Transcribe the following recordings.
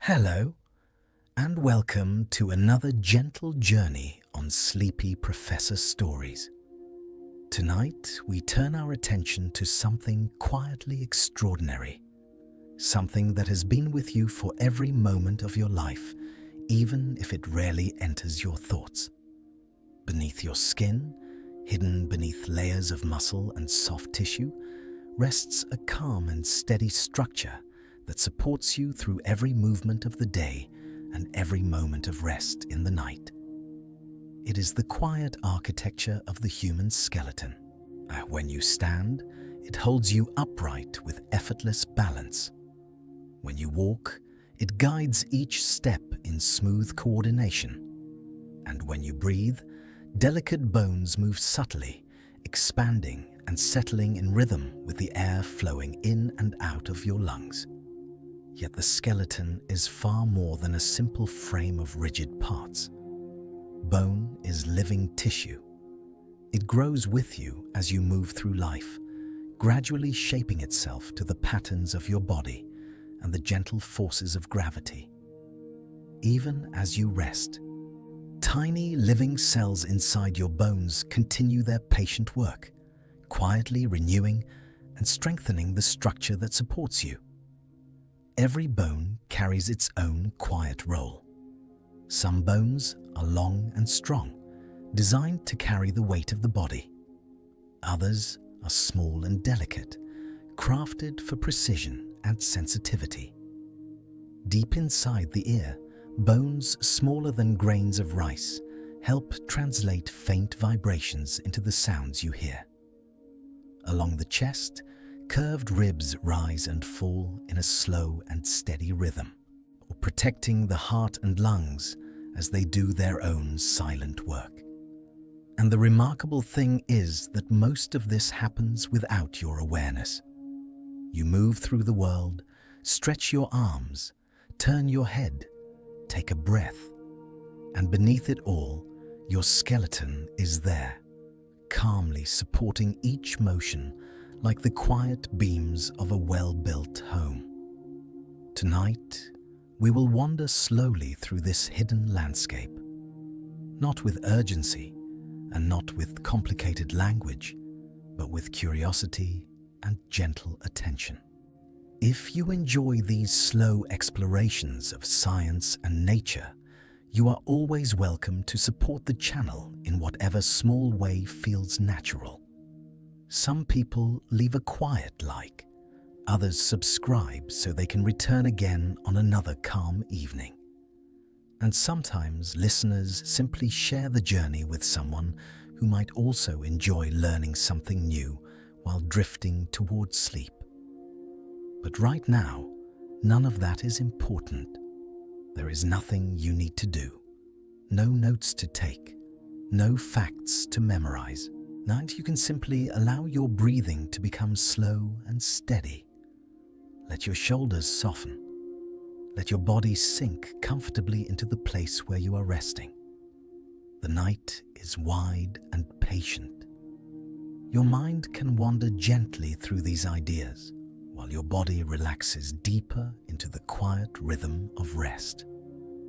Hello, and welcome to another gentle journey on Sleepy Professor Stories. Tonight, we turn our attention to something quietly extraordinary, something that has been with you for every moment of your life, even if it rarely enters your thoughts. Beneath your skin, hidden beneath layers of muscle and soft tissue, rests a calm and steady structure that supports you through every movement of the day and every moment of rest in the night. It is the quiet architecture of the human skeleton. When you stand, it holds you upright with effortless balance. When you walk, it guides each step in smooth coordination. And when you breathe, delicate bones move subtly, expanding and settling in rhythm with the air flowing in and out of your lungs. Yet the skeleton is far more than a simple frame of rigid parts. Bone is living tissue. It grows with you as you move through life, gradually shaping itself to the patterns of your body and the gentle forces of gravity. Even as you rest, tiny living cells inside your bones continue their patient work, quietly renewing and strengthening the structure that supports you. Every bone carries its own quiet role. Some bones are long and strong, designed to carry the weight of the body. Others are small and delicate, crafted for precision and sensitivity. Deep inside the ear, bones smaller than grains of rice help translate faint vibrations into the sounds you hear. Along the chest, curved ribs rise and fall in a slow and steady rhythm, protecting the heart and lungs as they do their own silent work. And the remarkable thing is that most of this happens without your awareness. You move through the world, stretch your arms, turn your head, take a breath, and beneath it all, your skeleton is there, calmly supporting each motion like the quiet beams of a well-built home. Tonight, we will wander slowly through this hidden landscape, not with urgency and not with complicated language, but with curiosity and gentle attention. If you enjoy these slow explorations of science and nature, you are always welcome to support the channel in whatever small way feels natural. Some people leave a quiet like, others subscribe so they can return again on another calm evening. And sometimes listeners simply share the journey with someone who might also enjoy learning something new while drifting towards sleep. But right now, none of that is important. There is nothing you need to do, no notes to take, no facts to memorize. Now you can simply allow your breathing to become slow and steady. Let your shoulders soften. Let your body sink comfortably into the place where you are resting. The night is wide and patient. Your mind can wander gently through these ideas, while your body relaxes deeper into the quiet rhythm of rest.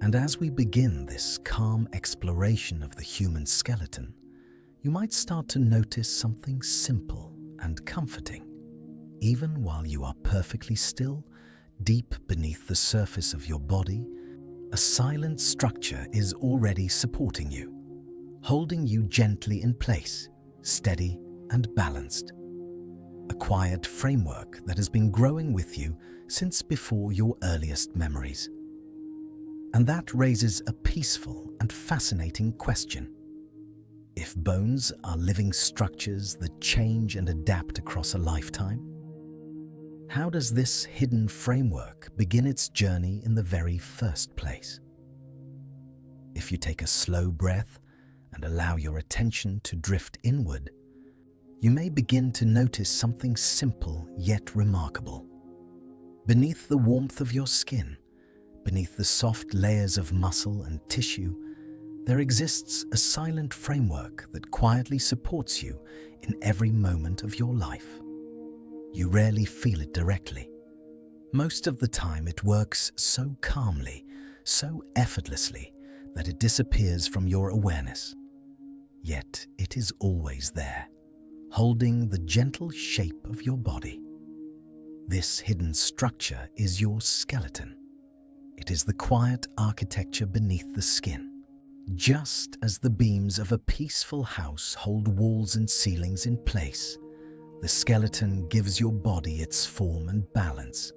And as we begin this calm exploration of the human skeleton, you might start to notice something simple and comforting. Even while you are perfectly still, deep beneath the surface of your body, a silent structure is already supporting you, holding you gently in place, steady and balanced. A quiet framework that has been growing with you since before your earliest memories. And that raises a peaceful and fascinating question. If bones are living structures that change and adapt across a lifetime, how does this hidden framework begin its journey in the very first place? If you take a slow breath and allow your attention to drift inward, you may begin to notice something simple yet remarkable. Beneath the warmth of your skin, beneath the soft layers of muscle and tissue, there exists a silent framework that quietly supports you in every moment of your life. You rarely feel it directly, Most of the time it works so calmly, so effortlessly, that it disappears from your awareness. Yet it is always there, holding the gentle shape of your body. This hidden structure is your skeleton. It is the quiet architecture beneath the skin. Just as the beams of a peaceful house hold walls and ceilings in place, the skeleton gives your body its form and balance.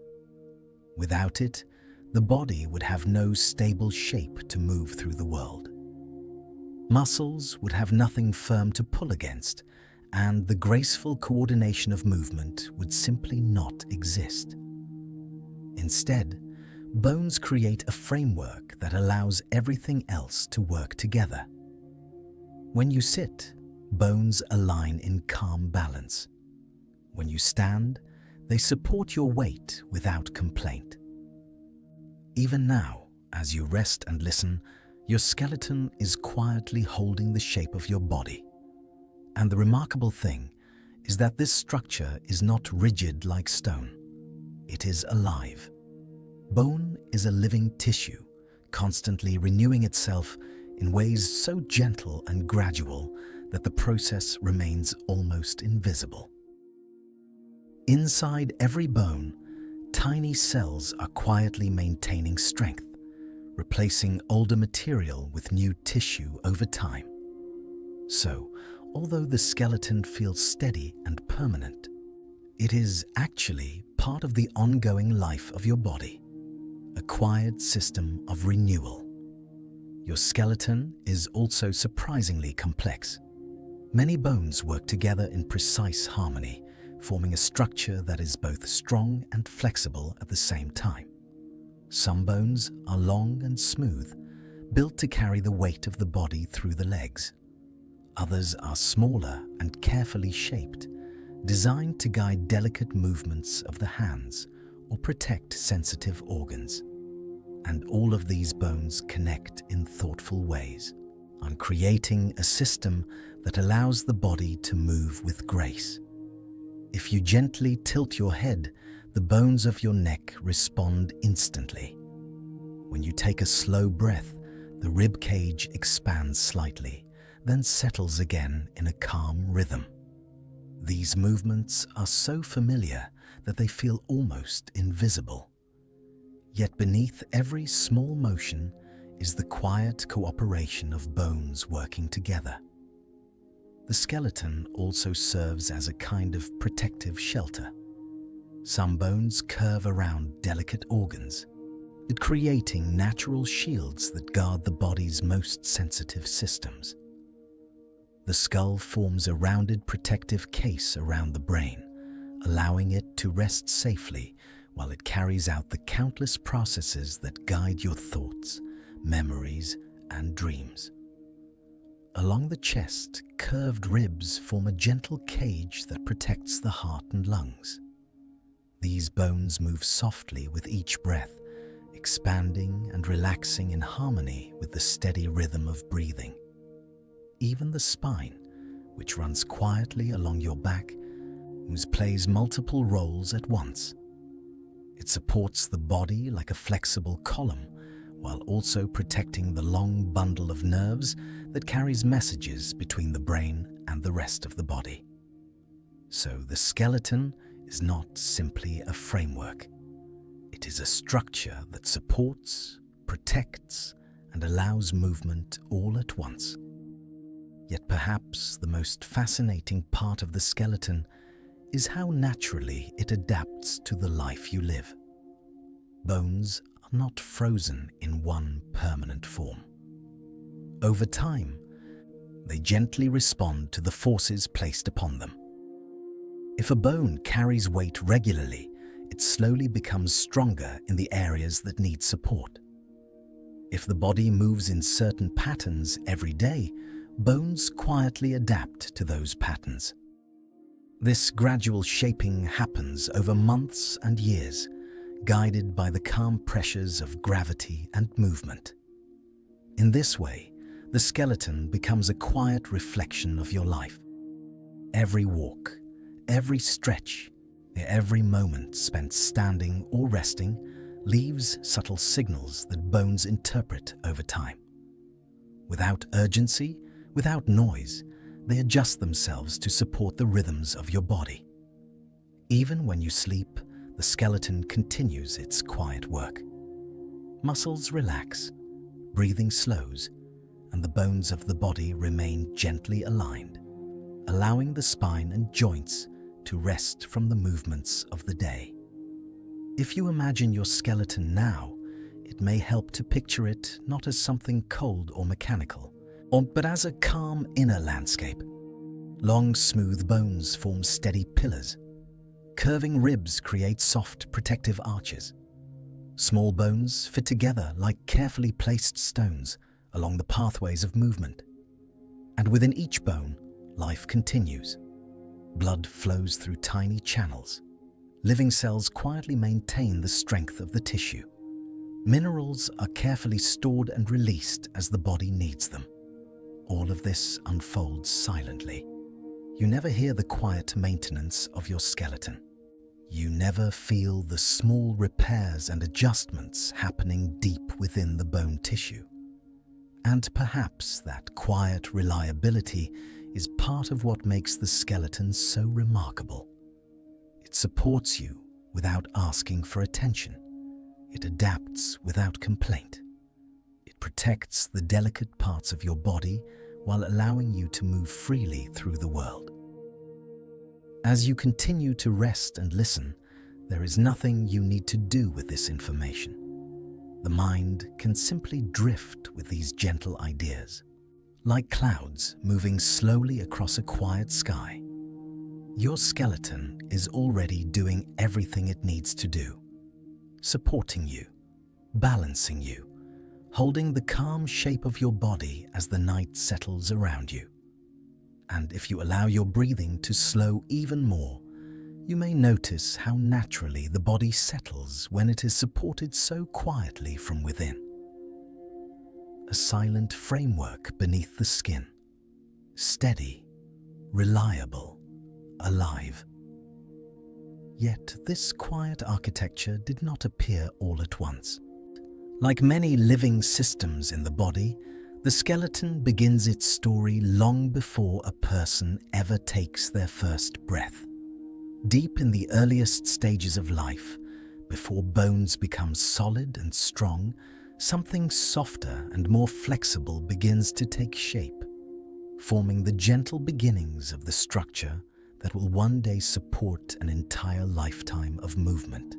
Without it, the body would have no stable shape to move through the world. Muscles would have nothing firm to pull against, and the graceful coordination of movement would simply not exist. Instead, bones create a framework that allows everything else to work together. When you sit, bones align in calm balance. When you stand, they support your weight without complaint. Even now, as you rest and listen, your skeleton is quietly holding the shape of your body. And the remarkable thing is that this structure is not rigid like stone. It is alive. Bone is a living tissue, constantly renewing itself in ways so gentle and gradual that the process remains almost invisible. Inside every bone, tiny cells are quietly maintaining strength, replacing older material with new tissue over time. So, although the skeleton feels steady and permanent, it is actually part of the ongoing life of your body, a quiet system of renewal. Your skeleton is also surprisingly complex. Many bones work together in precise harmony, forming a structure that is both strong and flexible at the same time. Some bones are long and smooth, built to carry the weight of the body through the legs. Others are smaller and carefully shaped, designed to guide delicate movements of the hands or protect sensitive organs. And all of these bones connect in thoughtful ways, on creating a system that allows the body to move with grace. If you gently tilt your head, the bones of your neck respond instantly. When you take a slow breath, the rib cage expands slightly, then settles again in a calm rhythm. These movements are so familiar that they feel almost invisible. Yet beneath every small motion is the quiet cooperation of bones working together. The skeleton also serves as a kind of protective shelter. Some bones curve around delicate organs, creating natural shields that guard the body's most sensitive systems. The skull forms a rounded protective case around the brain, allowing it to rest safely while it carries out the countless processes that guide your thoughts, memories, and dreams. Along the chest, curved ribs form a gentle cage that protects the heart and lungs. These bones move softly with each breath, expanding and relaxing in harmony with the steady rhythm of breathing. Even the spine, which runs quietly along your back, plays multiple roles at once. It supports the body like a flexible column, while also protecting the long bundle of nerves that carries messages between the brain and the rest of the body. So the skeleton is not simply a framework. It is a structure that supports, protects, and allows movement all at once. Yet perhaps the most fascinating part of the skeleton is how naturally it adapts to the life you live. Bones are not frozen in one permanent form. Over time, they gently respond to the forces placed upon them. If a bone carries weight regularly, it slowly becomes stronger in the areas that need support. If the body moves in certain patterns every day, bones quietly adapt to those patterns. This gradual shaping happens over months and years, guided by the calm pressures of gravity and movement. In this way, the skeleton becomes a quiet reflection of your life. Every walk, every stretch, Every moment spent standing or resting leaves subtle signals that bones interpret over time. Without urgency, without noise, they adjust themselves to support the rhythms of your body. Even when you sleep, the skeleton continues its quiet work. Muscles relax, breathing slows, and the bones of the body remain gently aligned, allowing the spine and joints to rest from the movements of the day. If you imagine your skeleton now, it may help to picture it not as something cold or mechanical, but as a calm inner landscape. Long, smooth bones form steady pillars. Curving ribs create soft, protective arches. Small bones fit together like carefully placed stones along the pathways of movement. And within each bone, life continues. Blood flows through tiny channels. Living cells quietly maintain the strength of the tissue. Minerals are carefully stored and released as the body needs them. All of this unfolds silently. You never hear the quiet maintenance of your skeleton. You never feel the small repairs and adjustments happening deep within the bone tissue. And perhaps that quiet reliability is part of what makes the skeleton so remarkable. It supports you without asking for attention. It adapts without complaint. It protects the delicate parts of your body while allowing you to move freely through the world. As you continue to rest and listen, there is nothing you need to do with this information. The mind can simply drift with these gentle ideas, like clouds moving slowly across a quiet sky. Your skeleton is already doing everything it needs to do, supporting you, balancing you, holding the calm shape of your body as the night settles around you. And if you allow your breathing to slow even more, you may notice how naturally the body settles when it is supported so quietly from within. A silent framework beneath the skin, steady, reliable, alive. Yet this quiet architecture did not appear all at once. Like many living systems in the body, the skeleton begins its story long before a person ever takes their first breath. Deep in the earliest stages of life, before bones become solid and strong, something softer and more flexible begins to take shape, forming the gentle beginnings of the structure that will one day support an entire lifetime of movement.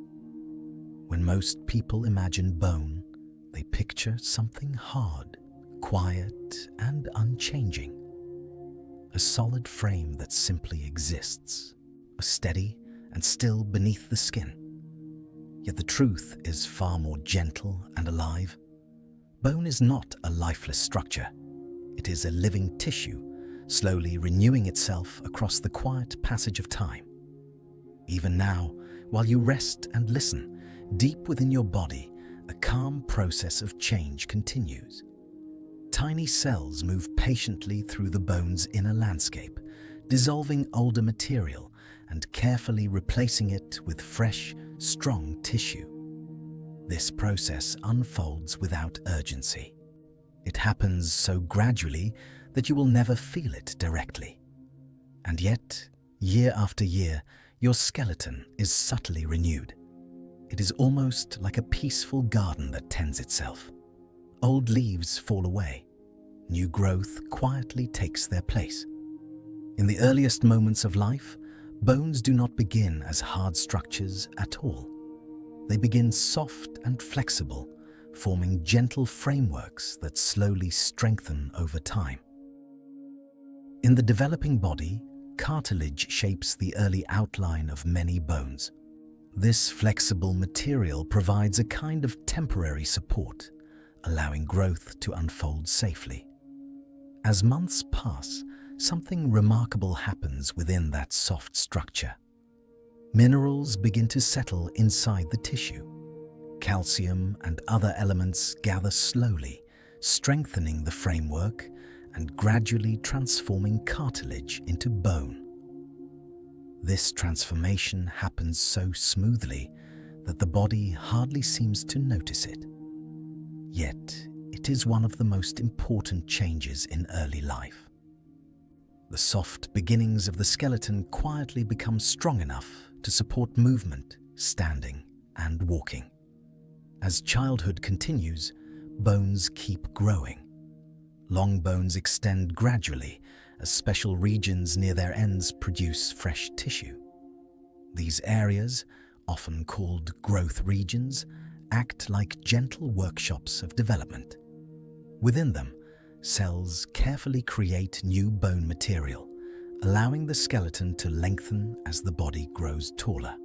When most people imagine bone, they picture something hard, quiet, and unchanging. A solid frame that simply exists, steady and still beneath the skin. Yet the truth is far more gentle and alive. Bone is not a lifeless structure. It is a living tissue, slowly renewing itself across the quiet passage of time. Even now, while you rest and listen, deep within your body, a calm process of change continues. Tiny cells move patiently through the bone's inner landscape, dissolving older material and carefully replacing it with fresh, strong tissue. This process unfolds without urgency. It happens so gradually that you will never feel it directly. And yet, year after year, your skeleton is subtly renewed. It is almost like a peaceful garden that tends itself. Old leaves fall away. New growth quietly takes their place. In the earliest moments of life, bones do not begin as hard structures at all. They begin soft and flexible, forming gentle frameworks that slowly strengthen over time. In the developing body, cartilage shapes the early outline of many bones. This flexible material provides a kind of temporary support, allowing growth to unfold safely. As months pass, something remarkable happens within that soft structure. Minerals begin to settle inside the tissue. Calcium and other elements gather slowly, strengthening the framework and gradually transforming cartilage into bone. This transformation happens so smoothly that the body hardly seems to notice it. Yet, it is one of the most important changes in early life. The soft beginnings of the skeleton quietly become strong enough to support movement, standing, and walking. As childhood continues, bones keep growing. Long bones extend gradually as special regions near their ends produce fresh tissue. These areas, often called growth regions, act like gentle workshops of development. Within them, cells carefully create new bone material, allowing the skeleton to lengthen as the body grows taller.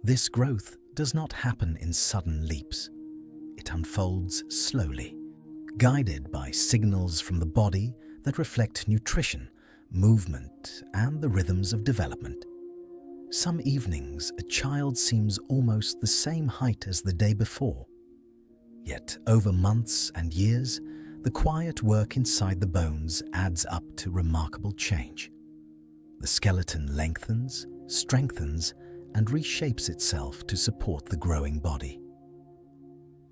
This growth does not happen in sudden leaps. It unfolds slowly, guided by signals from the body that reflect nutrition, movement, and the rhythms of development. Some evenings, a child seems almost the same height as the day before. Yet, over months and years, the quiet work inside the bones adds up to remarkable change. The skeleton lengthens, strengthens, and reshapes itself to support the growing body.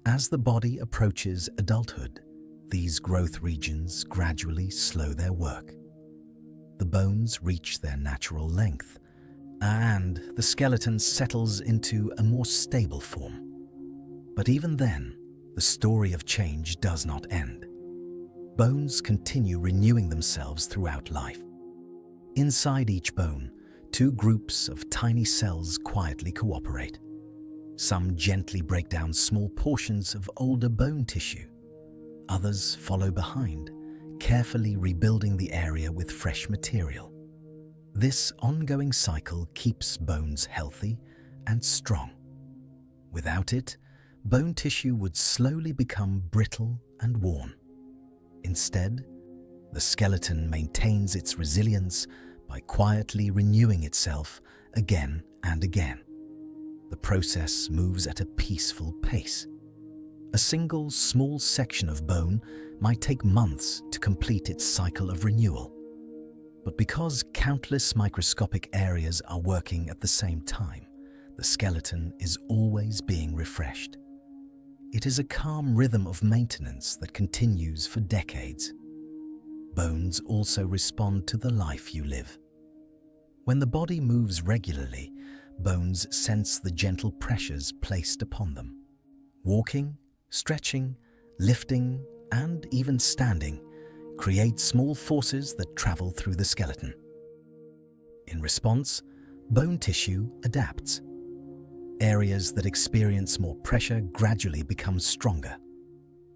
As the body approaches adulthood, these growth regions gradually slow their work. The bones reach their natural length, and the skeleton settles into a more stable form. But even then, the story of change does not end. Bones continue renewing themselves throughout life. Inside each bone, two groups of tiny cells quietly cooperate. Some gently break down small portions of older bone tissue. Others follow behind, carefully rebuilding the area with fresh material. This ongoing cycle keeps bones healthy and strong. Without it, bone tissue would slowly become brittle and worn. Instead, the skeleton maintains its resilience by quietly renewing itself again and again. The process moves at a peaceful pace. A single small section of bone might take months to complete its cycle of renewal. But because countless microscopic areas are working at the same time, the skeleton is always being refreshed. It is a calm rhythm of maintenance that continues for decades. Bones also respond to the life you live. When the body moves regularly, bones sense the gentle pressures placed upon them. Walking, stretching, lifting, and even standing create small forces that travel through the skeleton. In response, bone tissue adapts. Areas that experience more pressure gradually become stronger.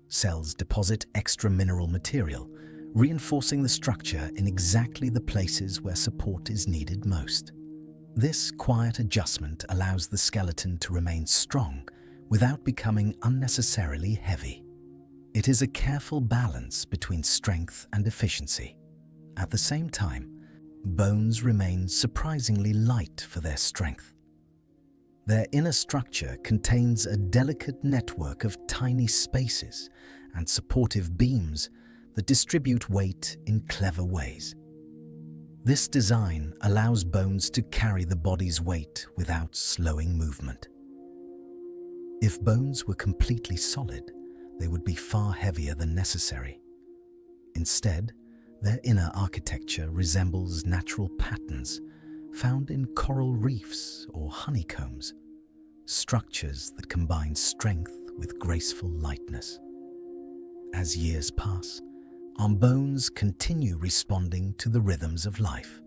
Cells deposit extra mineral material, reinforcing the structure in exactly the places where support is needed most. This quiet adjustment allows the skeleton to remain strong without becoming unnecessarily heavy. It is a careful balance between strength and efficiency. At the same time, bones remain surprisingly light for their strength. Their inner structure contains a delicate network of tiny spaces and supportive beams that distribute weight in clever ways. This design allows bones to carry the body's weight without slowing movement. If bones were completely solid, they would be far heavier than necessary. Instead, their inner architecture resembles natural patterns found in coral reefs or honeycombs, structures that combine strength with graceful lightness. As years pass, our bones continue responding to the rhythms of life.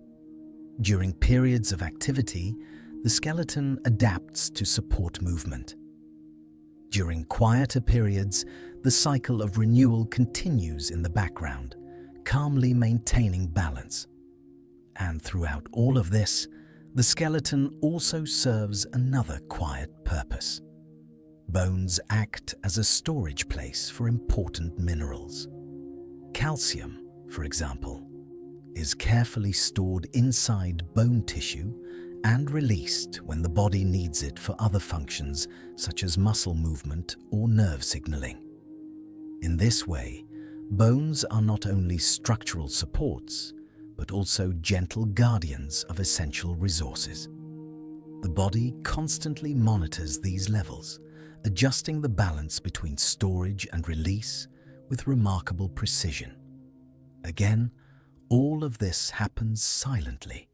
During periods of activity, the skeleton adapts to support movement. During quieter periods, the cycle of renewal continues in the background, calmly maintaining balance. And throughout all of this, the skeleton also serves another quiet purpose. Bones act as a storage place for important minerals. Calcium, for example, is carefully stored inside bone tissue and released when the body needs it for other functions such as muscle movement or nerve signaling. In this way, bones are not only structural supports, but also gentle guardians of essential resources. The body constantly monitors these levels, adjusting the balance between storage and release with remarkable precision. Again, all of this happens silently.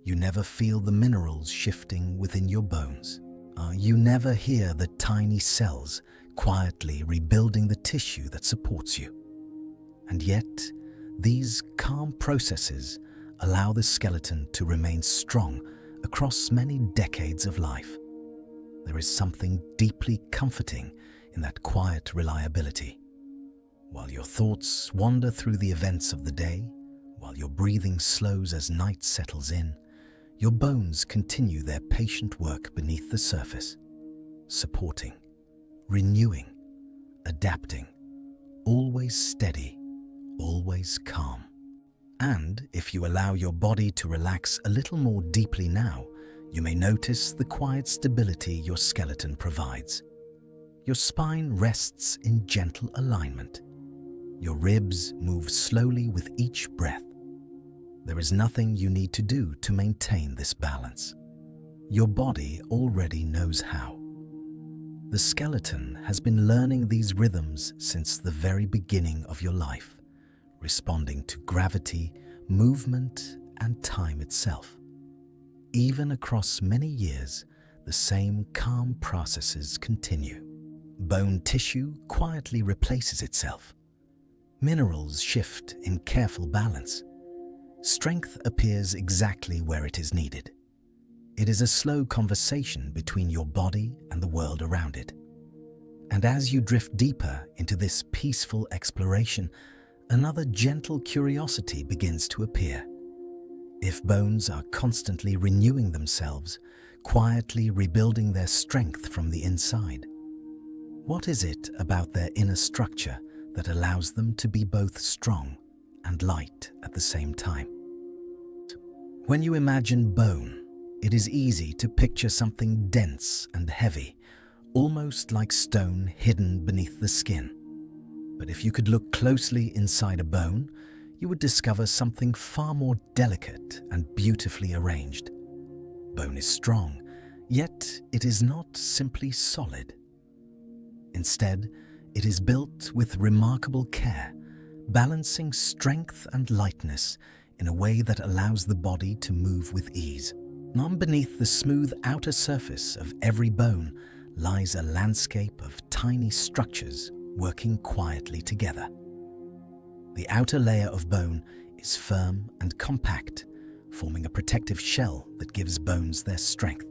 You never feel the minerals shifting within your bones. You never hear the tiny cells quietly rebuilding the tissue that supports you. And yet, these calm processes allow the skeleton to remain strong across many decades of life. There is something deeply comforting in that quiet reliability. While your thoughts wander through the events of the day, while your breathing slows as night settles in, your bones continue their patient work beneath the surface, supporting, renewing, adapting, always steady, always calm. And if you allow your body to relax a little more deeply now, you may notice the quiet stability your skeleton provides. Your spine rests in gentle alignment. Your ribs move slowly with each breath. There is nothing you need to do to maintain this balance. Your body already knows how. The skeleton has been learning these rhythms since the very beginning of your life, responding to gravity, movement, and time itself. Even across many years, the same calm processes continue. Bone tissue quietly replaces itself. Minerals shift in careful balance. Strength appears exactly where it is needed. It is a slow conversation between your body and the world around it. And as you drift deeper into this peaceful exploration, another gentle curiosity begins to appear. If bones are constantly renewing themselves, quietly rebuilding their strength from the inside, what is it about their inner structure that allows them to be both strong and light at the same time? When you imagine bone, it is easy to picture something dense and heavy, almost like stone hidden beneath the skin. But if you could look closely inside a bone, you would discover something far more delicate and beautifully arranged. Bone is strong, yet it is not simply solid. Instead, it is built with remarkable care, balancing strength and lightness in a way that allows the body to move with ease. Beneath the smooth outer surface of every bone lies a landscape of tiny structures working quietly together. The outer layer of bone is firm and compact, forming a protective shell that gives bones their strength.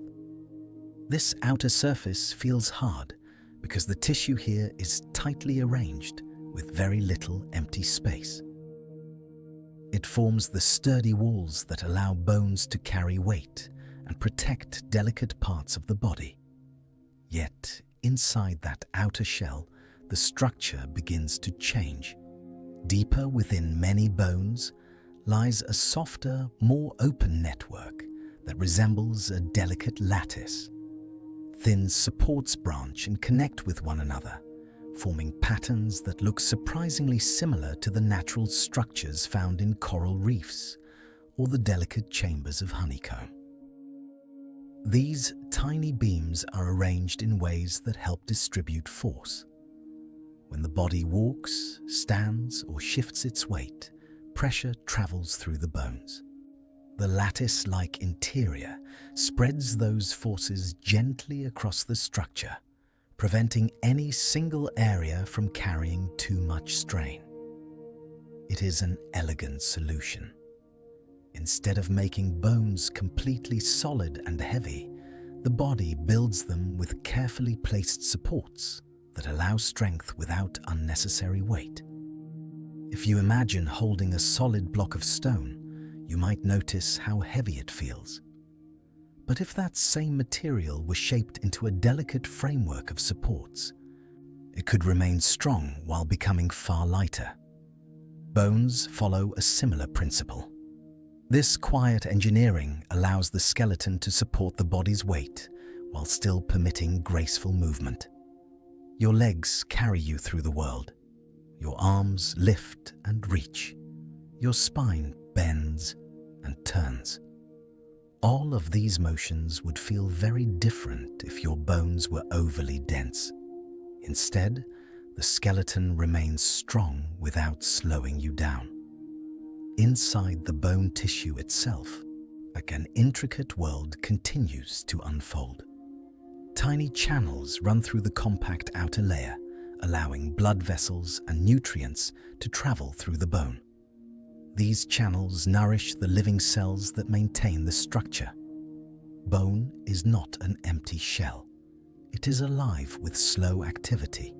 This outer surface feels hard because the tissue here is tightly arranged with very little empty space. It forms the sturdy walls that allow bones to carry weight and protect delicate parts of the body. Yet, inside that outer shell, the structure begins to change. Deeper within many bones lies a softer, more open network that resembles a delicate lattice. Thin supports branch and connect with one another, forming patterns that look surprisingly similar to the natural structures found in coral reefs or the delicate chambers of honeycomb. These tiny beams are arranged in ways that help distribute force. When the body walks, stands, or shifts its weight, pressure travels through the bones. The lattice-like interior spreads those forces gently across the structure, preventing any single area from carrying too much strain. It is an elegant solution. Instead of making bones completely solid and heavy, the body builds them with carefully placed supports that allow strength without unnecessary weight. If you imagine holding a solid block of stone, you might notice how heavy it feels. But if that same material were shaped into a delicate framework of supports, it could remain strong while becoming far lighter. Bones follow a similar principle. This quiet engineering allows the skeleton to support the body's weight while still permitting graceful movement. Your legs carry you through the world. Your arms lift and reach. your spine bends and turns. All of these motions would feel very different if your bones were overly dense. Instead, the skeleton remains strong without slowing you down. Inside the bone tissue itself, an intricate world continues to unfold. Tiny channels run through the compact outer layer, allowing blood vessels and nutrients to travel through the bone. These channels nourish the living cells that maintain the structure. Bone is not an empty shell. It is alive with slow activity.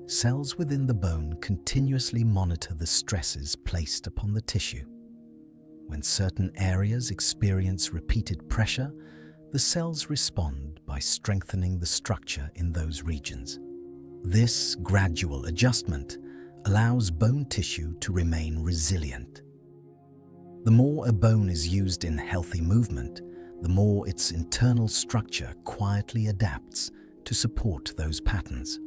Cells within the bone continuously monitor the stresses placed upon the tissue. When certain areas experience repeated pressure, the cells respond by strengthening the structure in those regions. This gradual adjustment allows bone tissue to remain resilient. The more a bone is used in healthy movement, the more its internal structure quietly adapts to support those patterns.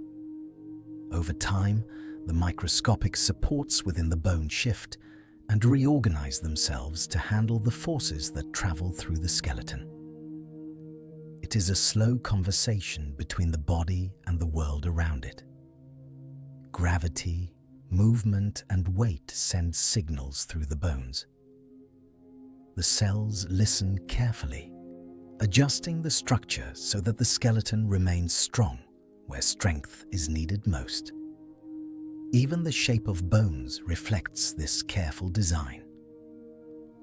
Over time, the microscopic supports within the bone shift and reorganize themselves to handle the forces that travel through the skeleton. It is a slow conversation between the body and the world around it. Gravity, movement, and weight send signals through the bones. The cells listen carefully, adjusting the structure so that the skeleton remains strong where strength is needed most. Even the shape of bones reflects this careful design.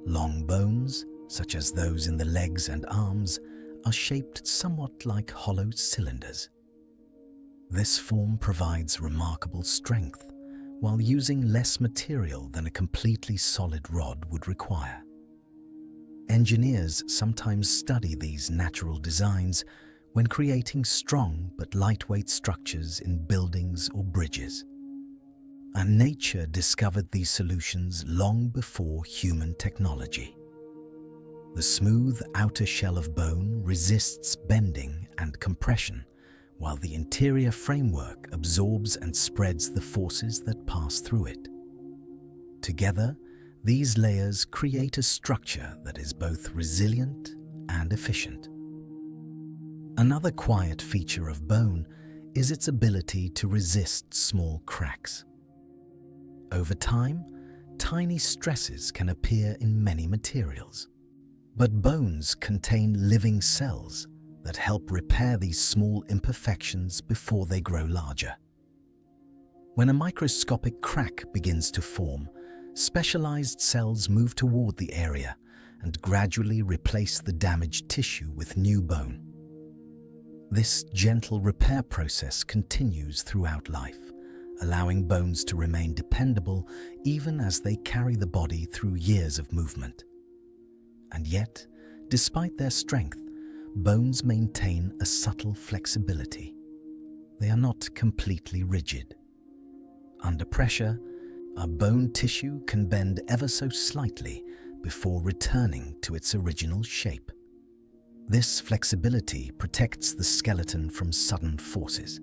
Long bones, such as those in the legs and arms, are shaped somewhat like hollow cylinders. This form provides remarkable strength while using less material than a completely solid rod would require. Engineers sometimes study these natural designs when creating strong but lightweight structures in buildings or bridges. And nature discovered these solutions long before human technology. The smooth outer shell of bone resists bending and compression, while the interior framework absorbs and spreads the forces that pass through it. Together, these layers create a structure that is both resilient and efficient. Another quiet feature of bone is its ability to resist small cracks. Over time, tiny stresses can appear in many materials. But bones contain living cells that help repair these small imperfections before they grow larger. When a microscopic crack begins to form, specialized cells move toward the area and gradually replace the damaged tissue with new bone. This gentle repair process continues throughout life, allowing bones to remain dependable even as they carry the body through years of movement. And yet, despite their strength, bones maintain a subtle flexibility. They are not completely rigid. Under pressure, our bone tissue can bend ever so slightly before returning to its original shape. This flexibility protects the skeleton from sudden forces.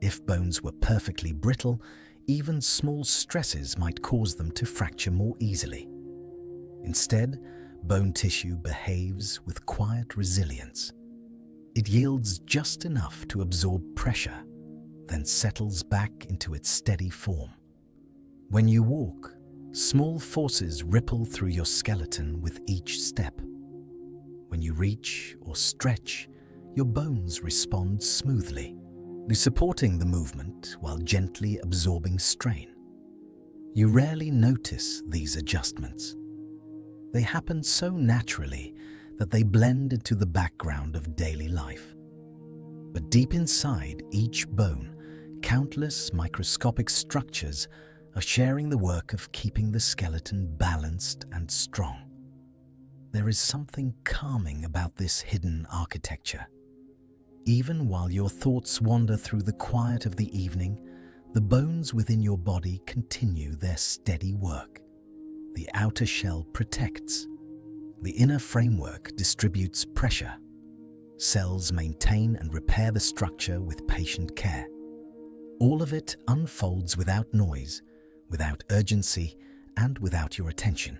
If bones were perfectly brittle, even small stresses might cause them to fracture more easily. Instead, bone tissue behaves with quiet resilience. It yields just enough to absorb pressure, then settles back into its steady form. When you walk, small forces ripple through your skeleton with each step. When you reach or stretch, your bones respond smoothly, supporting the movement while gently absorbing strain. You rarely notice these adjustments. They happen so naturally that they blend into the background of daily life. But deep inside each bone, countless microscopic structures are sharing the work of keeping the skeleton balanced and strong. There is something calming about this hidden architecture. Even while your thoughts wander through the quiet of the evening, the bones within your body continue their steady work. The outer shell protects. The inner framework distributes pressure. Cells maintain and repair the structure with patient care. All of it unfolds without noise, without urgency, and without your attention.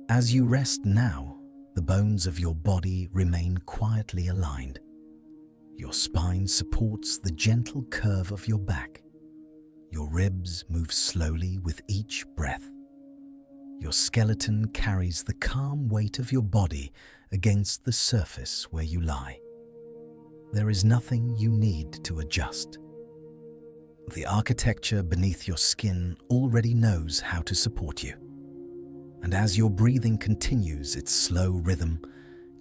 As you rest now, the bones of your body remain quietly aligned. Your spine supports the gentle curve of your back. Your ribs move slowly with each breath. Your skeleton carries the calm weight of your body against the surface where you lie. There is nothing you need to adjust. The architecture beneath your skin already knows how to support you. And as your breathing continues its slow rhythm,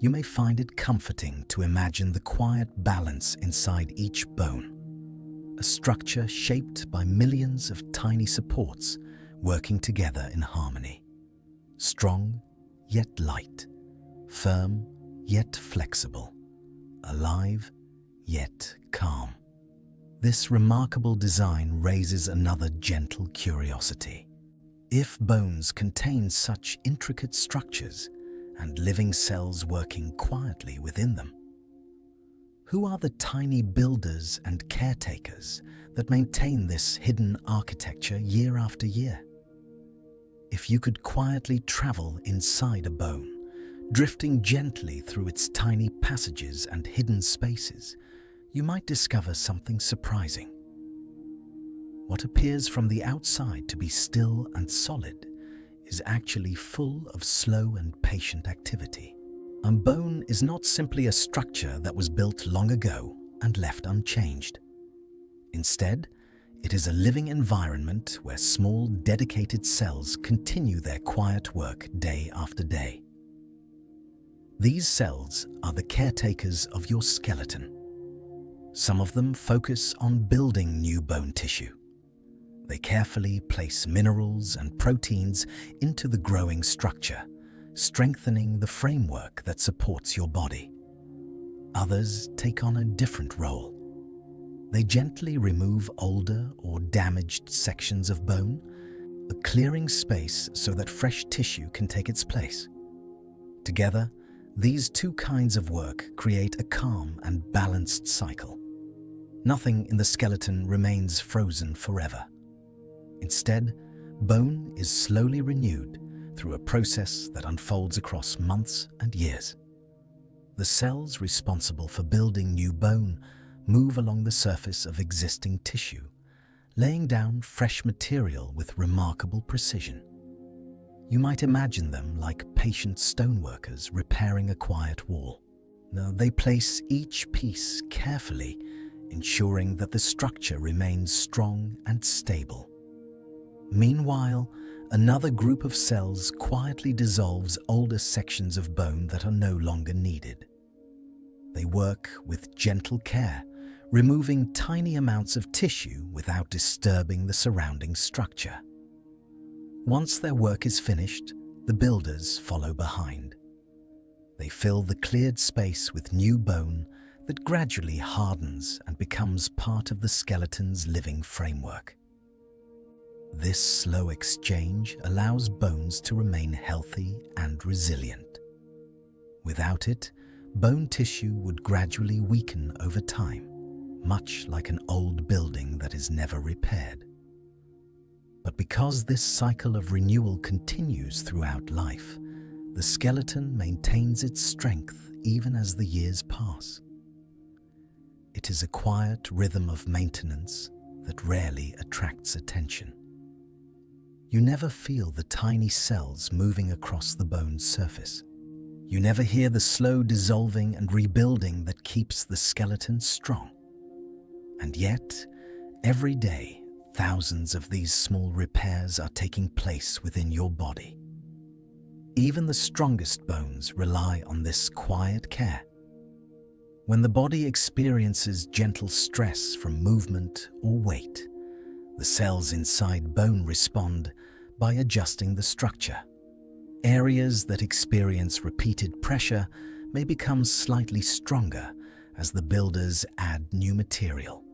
you may find it comforting to imagine the quiet balance inside each bone, a structure shaped by millions of tiny supports working together in harmony. Strong yet light, firm yet flexible, alive yet calm. This remarkable design raises another gentle curiosity. If bones contain such intricate structures and living cells working quietly within them, who are the tiny builders and caretakers that maintain this hidden architecture year after year? If you could quietly travel inside a bone, drifting gently through its tiny passages and hidden spaces, you might discover something surprising. What appears from the outside to be still and solid is actually full of slow and patient activity. A bone is not simply a structure that was built long ago and left unchanged. Instead, it is a living environment where small, dedicated cells continue their quiet work day after day. These cells are the caretakers of your skeleton. Some of them focus on building new bone tissue. They carefully place minerals and proteins into the growing structure, strengthening the framework that supports your body. Others take on a different role. They gently remove older or damaged sections of bone, clearing space so that fresh tissue can take its place. Together, these two kinds of work create a calm and balanced cycle. Nothing in the skeleton remains frozen forever. Instead, bone is slowly renewed through a process that unfolds across months and years. The cells responsible for building new bone move along the surface of existing tissue, laying down fresh material with remarkable precision. You might imagine them like patient stoneworkers repairing a quiet wall. Now, they place each piece carefully, ensuring that the structure remains strong and stable. Meanwhile, another group of cells quietly dissolves older sections of bone that are no longer needed. They work with gentle care, removing tiny amounts of tissue without disturbing the surrounding structure. Once their work is finished, the builders follow behind. They fill the cleared space with new bone that gradually hardens and becomes part of the skeleton's living framework. This slow exchange allows bones to remain healthy and resilient. Without it, bone tissue would gradually weaken over time, much like an old building that is never repaired. But because this cycle of renewal continues throughout life, the skeleton maintains its strength even as the years pass. It is a quiet rhythm of maintenance that rarely attracts attention. You never feel the tiny cells moving across the bone's surface. You never hear the slow dissolving and rebuilding that keeps the skeleton strong. And yet, every day, thousands of these small repairs are taking place within your body. Even the strongest bones rely on this quiet care. When the body experiences gentle stress from movement or weight, the cells inside bone respond by adjusting the structure. Areas that experience repeated pressure may become slightly stronger as the builders add new material.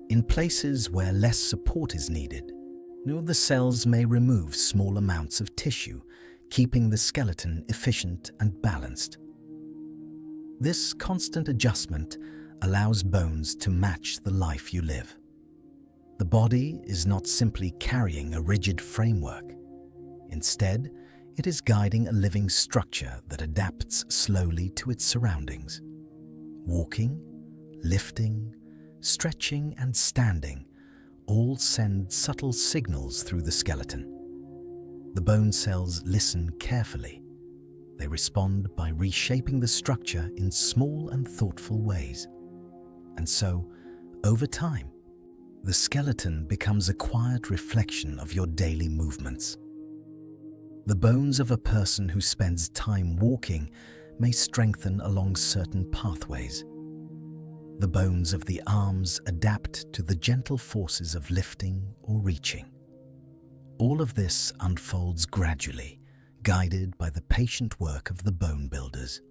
In places where less support is needed, the cells may remove small amounts of tissue, keeping the skeleton efficient and balanced. This constant adjustment allows bones to match the life you live. The body is not simply carrying a rigid framework, Instead, it is guiding a living structure that adapts slowly to its surroundings. Walking, lifting, stretching, and standing all send subtle signals through the skeleton. The bone cells listen carefully. They respond by reshaping the structure in small and thoughtful ways. And so, over time, the skeleton becomes a quiet reflection of your daily movements. The bones of a person who spends time walking may strengthen along certain pathways. The bones of the arms adapt to the gentle forces of lifting or reaching. All of this unfolds gradually, guided by the patient work of the bone builders.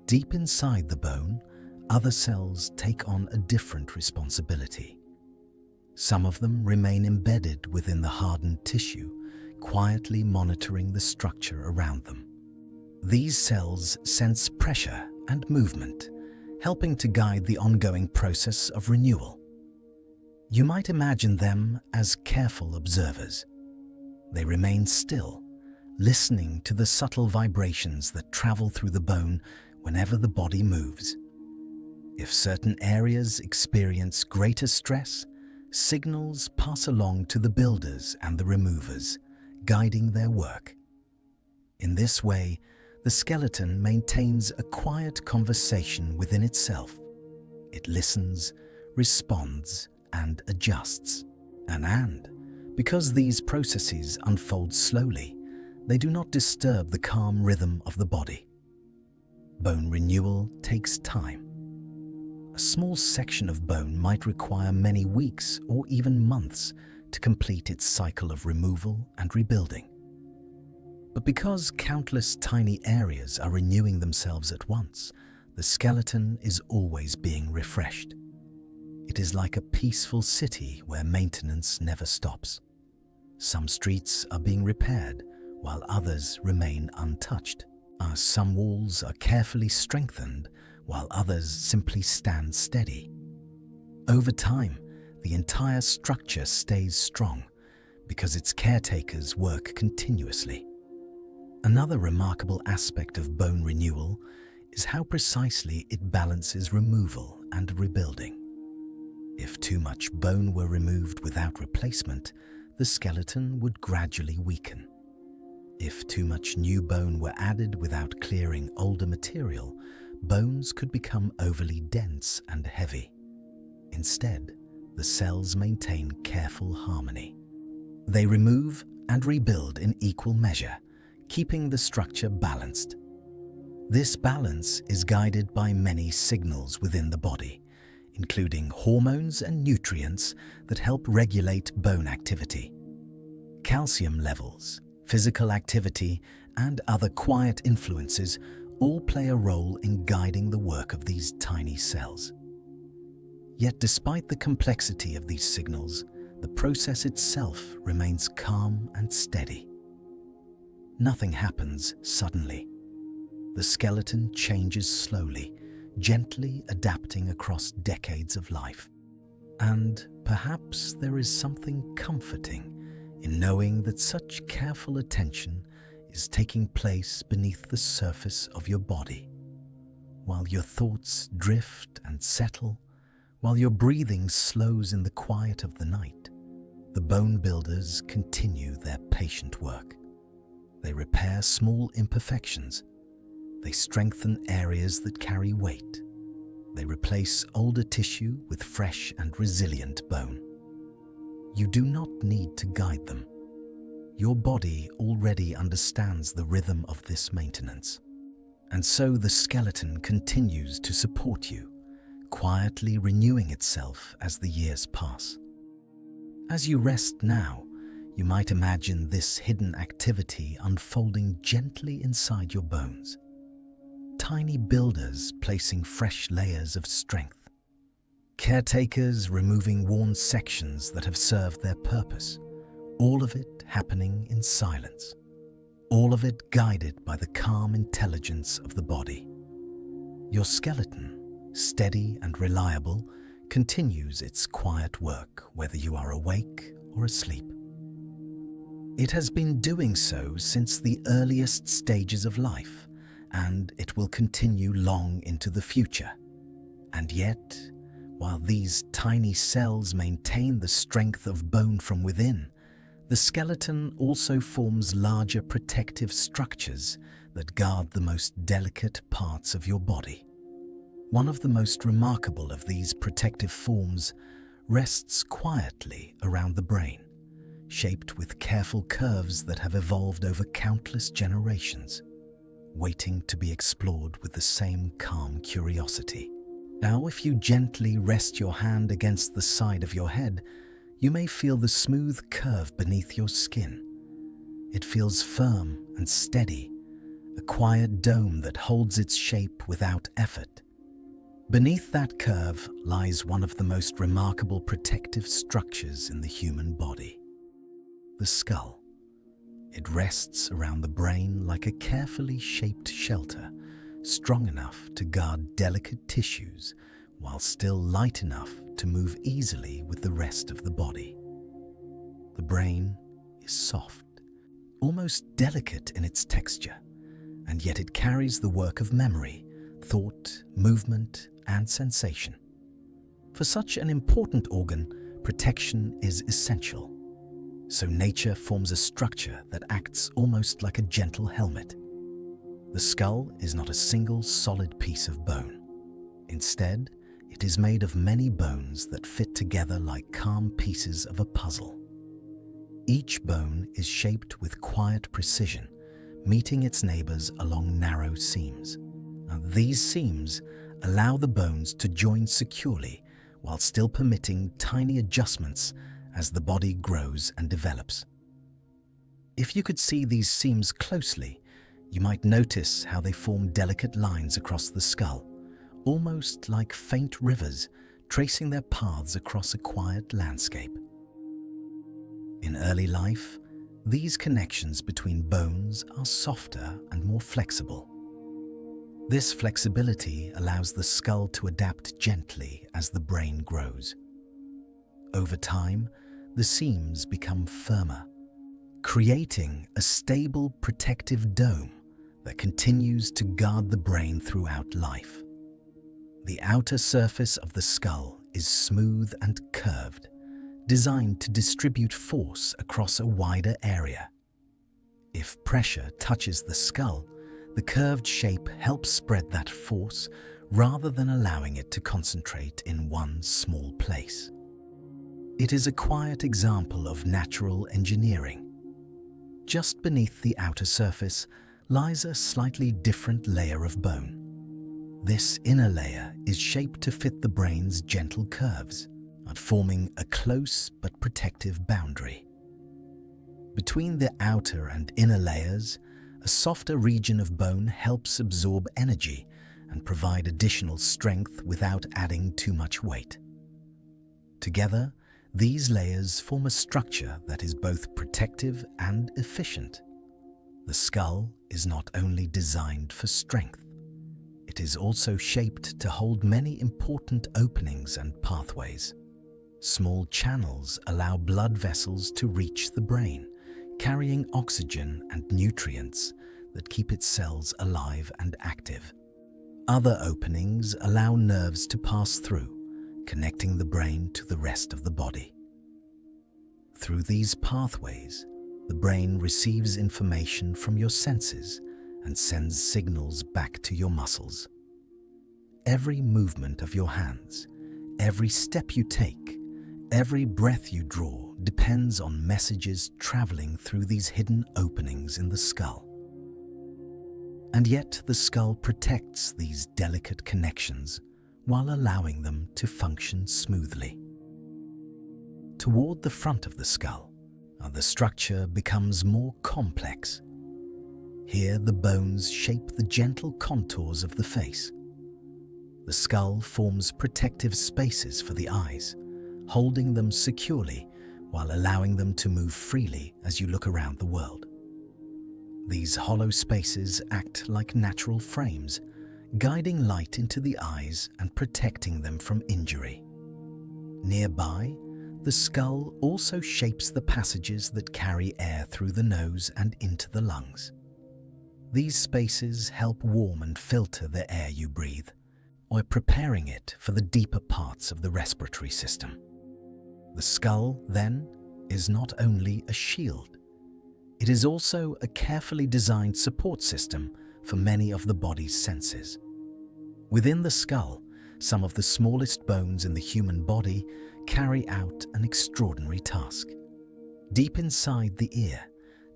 Deep inside the bone, other cells take on a different responsibility. Some of them remain embedded within the hardened tissue, quietly monitoring the structure around them. These cells sense pressure and movement, helping to guide the ongoing process of renewal. You might imagine them as careful observers. They remain still, listening to the subtle vibrations that travel through the bone whenever the body moves. If certain areas experience greater stress, signals pass along to the builders and the removers, guiding their work. In this way, the skeleton maintains a quiet conversation within itself. It listens, responds, and adjusts. And because these processes unfold slowly, they do not disturb the calm rhythm of the body. Bone renewal takes time. A small section of bone might require many weeks or even months to complete its cycle of removal and rebuilding. But because countless tiny areas are renewing themselves at once, the skeleton is always being refreshed. It is like a peaceful city where maintenance never stops. Some streets are being repaired, while others remain untouched. Some walls are carefully strengthened, while others simply stand steady. Over time, the entire structure stays strong because its caretakers work continuously. Another remarkable aspect of bone renewal is how precisely it balances removal and rebuilding. If too much bone were removed without replacement, the skeleton would gradually weaken. If too much new bone were added without clearing older material, bones could become overly dense and heavy. Instead, the cells maintain careful harmony. They remove and rebuild in equal measure, keeping the structure balanced. This balance is guided by many signals within the body, including hormones and nutrients that help regulate bone activity. Calcium levels, physical activity, and other quiet influences all play a role in guiding the work of these tiny cells. Yet despite the complexity of these signals, the process itself remains calm and steady. Nothing happens suddenly. The skeleton changes slowly, gently adapting across decades of life. And perhaps there is something comforting in knowing that such careful attention is taking place beneath the surface of your body. While your thoughts drift and settle, while your breathing slows in the quiet of the night, the bone builders continue their patient work. They repair small imperfections. They strengthen areas that carry weight. They replace older tissue with fresh and resilient bone. You do not need to guide them. Your body already understands the rhythm of this maintenance. And so the skeleton continues to support you, quietly renewing itself as the years pass. As you rest now, you might imagine this hidden activity unfolding gently inside your bones. Tiny builders placing fresh layers of strength. Caretakers removing worn sections that have served their purpose. All of it happening in silence. All of it guided by the calm intelligence of the body. Your skeleton, steady and reliable, continues its quiet work whether you are awake or asleep. It has been doing so since the earliest stages of life, and it will continue long into the future. And yet, while these tiny cells maintain the strength of bone from within, the skeleton also forms larger protective structures that guard the most delicate parts of your body. One of the most remarkable of these protective forms rests quietly around the brain, shaped with careful curves that have evolved over countless generations, waiting to be explored with the same calm curiosity. Now, if you gently rest your hand against the side of your head, you may feel the smooth curve beneath your skin. It feels firm and steady, a quiet dome that holds its shape without effort. Beneath that curve lies one of the most remarkable protective structures in the human body: the skull. It rests around the brain like a carefully shaped shelter, strong enough to guard delicate tissues while still light enough to move easily with the rest of the body. The brain is soft, almost delicate in its texture, and yet it carries the work of memory, thought, movement, and sensation. For such an important organ, protection is essential. So nature forms a structure that acts almost like a gentle helmet. The skull is not a single solid piece of bone. Instead, it is made of many bones that fit together like calm pieces of a puzzle. Each bone is shaped with quiet precision, meeting its neighbors along narrow seams. Now, these seams allow the bones to join securely while still permitting tiny adjustments as the body grows and develops. If you could see these seams closely, you might notice how they form delicate lines across the skull, almost like faint rivers tracing their paths across a quiet landscape. In early life, these connections between bones are softer and more flexible. This flexibility allows the skull to adapt gently as the brain grows. Over time, the seams become firmer, creating a stable protective dome that continues to guard the brain throughout life. The outer surface of the skull is smooth and curved, designed to distribute force across a wider area. If pressure touches the skull, the curved shape helps spread that force rather than allowing it to concentrate in one small place. It is a quiet example of natural engineering. Just beneath the outer surface lies a slightly different layer of bone. This inner layer is shaped to fit the brain's gentle curves, forming a close but protective boundary. Between the outer and inner layers, a softer region of bone helps absorb energy and provide additional strength without adding too much weight. Together, these layers form a structure that is both protective and efficient. The skull is not only designed for strength, it is also shaped to hold many important openings and pathways. Small channels allow blood vessels to reach the brain, carrying oxygen and nutrients that keep its cells alive and active. Other openings allow nerves to pass through, connecting the brain to the rest of the body. Through these pathways, the brain receives information from your senses and sends signals back to your muscles. Every movement of your hands, every step you take, every breath you draw depends on messages traveling through these hidden openings in the skull. And yet the skull protects these delicate connections while allowing them to function smoothly. Toward the front of the skull, the structure becomes more complex. Here the bones shape the gentle contours of the face. The skull forms protective spaces for the eyes, holding them securely while allowing them to move freely as you look around the world. These hollow spaces act like natural frames, guiding light into the eyes and protecting them from injury. Nearby, the the skull also shapes the passages that carry air through the nose and into the lungs. These spaces help warm and filter the air you breathe, or preparing it for the deeper parts of the respiratory system. The skull, then, is not only a shield. It is also a carefully designed support system for many of the body's senses. Within the skull, some of the smallest bones in the human body carry out an extraordinary task. Deep inside the ear,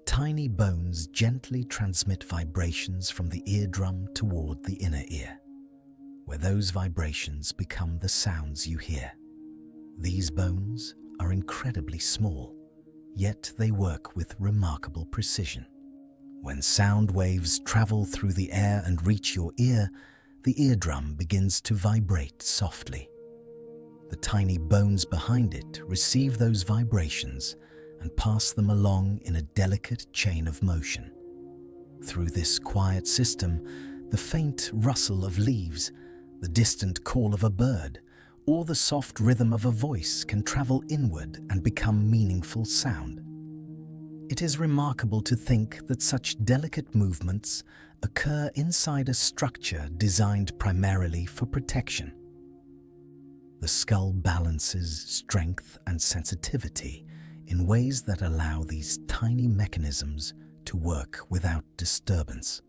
tiny bones gently transmit vibrations from the eardrum toward the inner ear, where those vibrations become the sounds you hear. These bones are incredibly small, yet they work with remarkable precision. When sound waves travel through the air and reach your ear, the eardrum begins to vibrate softly. The tiny bones behind it receive those vibrations and pass them along in a delicate chain of motion. Through this quiet system, the faint rustle of leaves, the distant call of a bird, or the soft rhythm of a voice can travel inward and become meaningful sound. It is remarkable to think that such delicate movements occur inside a structure designed primarily for protection. The skull balances strength and sensitivity in ways that allow these tiny mechanisms to work without disturbance.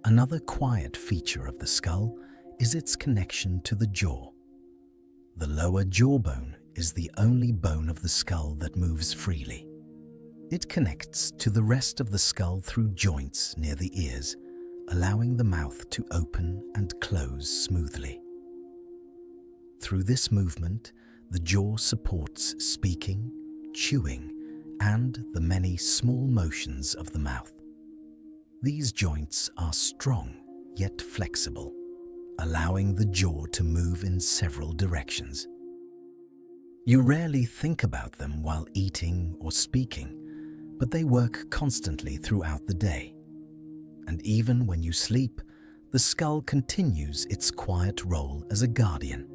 Another quiet feature of the skull is its connection to the jaw. The lower jawbone is the only bone of the skull that moves freely. It connects to the rest of the skull through joints near the ears, allowing the mouth to open and close smoothly. Through this movement, the jaw supports speaking, chewing, and the many small motions of the mouth. These joints are strong yet flexible, allowing the jaw to move in several directions. You rarely think about them while eating or speaking, but they work constantly throughout the day. And even when you sleep, the skull continues its quiet role as a guardian.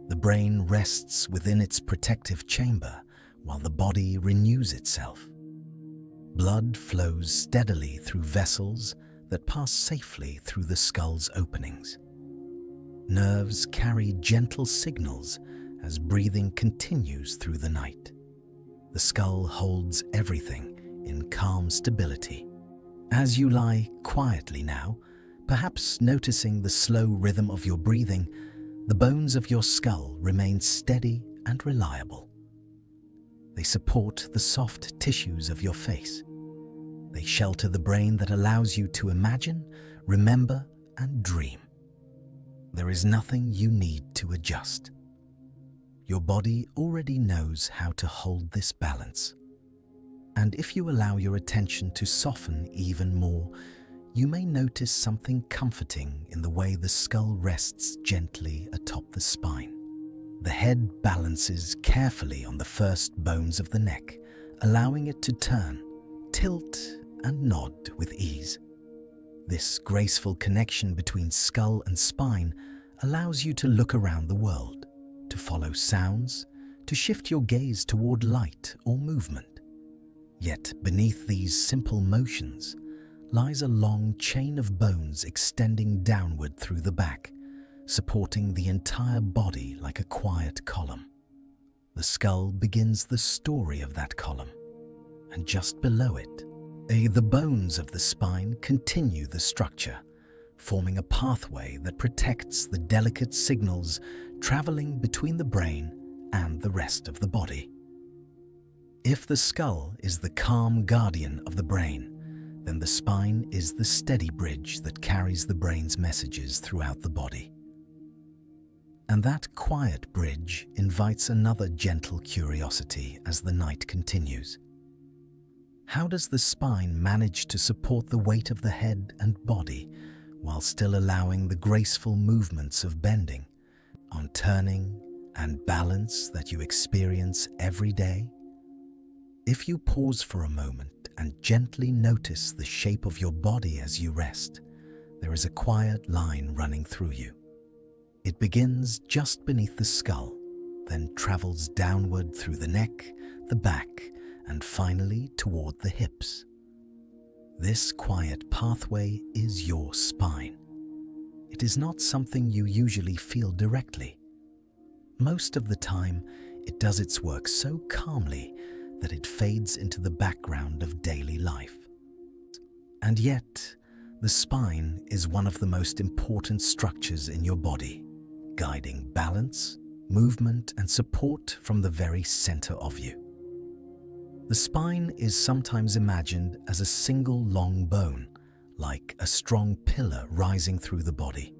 The brain rests within its protective chamber while the body renews itself. Blood flows steadily through vessels that pass safely through the skull's openings. Nerves carry gentle signals as breathing continues through the night. The skull holds everything in calm stability. As you lie quietly now, perhaps noticing the slow rhythm of your breathing, the bones of your skull remain steady and reliable. They support the soft tissues of your face. They shelter the brain that allows you to imagine, remember, and dream. There is nothing you need to adjust. Your body already knows how to hold this balance. And if you allow your attention to soften even more, you may notice something comforting in the way the skull rests gently atop the spine. The head balances carefully on the first bones of the neck, allowing it to turn, tilt, and nod with ease. This graceful connection between skull and spine allows you to look around the world, to follow sounds, to shift your gaze toward light or movement. Yet beneath these simple motions lies a long chain of bones extending downward through the back, supporting the entire body like a quiet column. The skull begins the story of that column, and just below it, the bones of the spine continue the structure, forming a pathway that protects the delicate signals traveling between the brain and the rest of the body. If the skull is the calm guardian of the brain, then the spine is the steady bridge that carries the brain's messages throughout the body. And that quiet bridge invites another gentle curiosity as the night continues. How does the spine manage to support the weight of the head and body while still allowing the graceful movements of bending, on turning, and balance that you experience every day? If you pause for a moment and gently notice the shape of your body as you rest, there is a quiet line running through you. It begins just beneath the skull, then travels downward through the neck, the back, and finally toward the hips. This quiet pathway is your spine. It is not something you usually feel directly. Most of the time, it does its work so calmly that it fades into the background of daily life. And yet, the spine is one of the most important structures in your body, guiding balance, movement, and support from the very center of you. The spine is sometimes imagined as a single long bone, like a strong pillar rising through the body.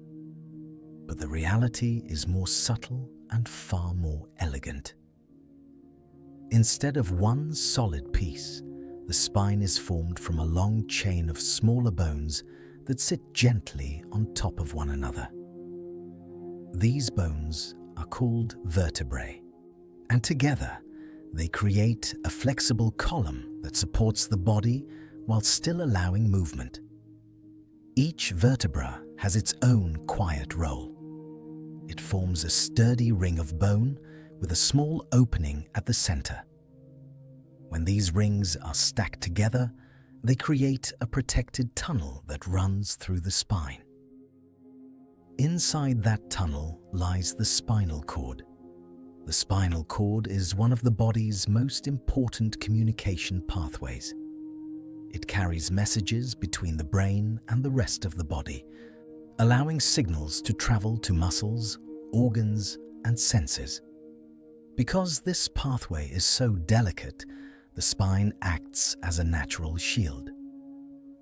But the reality is more subtle and far more elegant. Instead of one solid piece, the spine is formed from a long chain of smaller bones that sit gently on top of one another. These bones are called vertebrae, and together they create a flexible column that supports the body while still allowing movement. Each vertebra has its own quiet role. It forms a sturdy ring of bone with a small opening at the center. When these rings are stacked together, they create a protected tunnel that runs through the spine. Inside that tunnel lies the spinal cord. The spinal cord is one of the body's most important communication pathways. It carries messages between the brain and the rest of the body, allowing signals to travel to muscles, organs, and senses. Because this pathway is so delicate, the spine acts as a natural shield.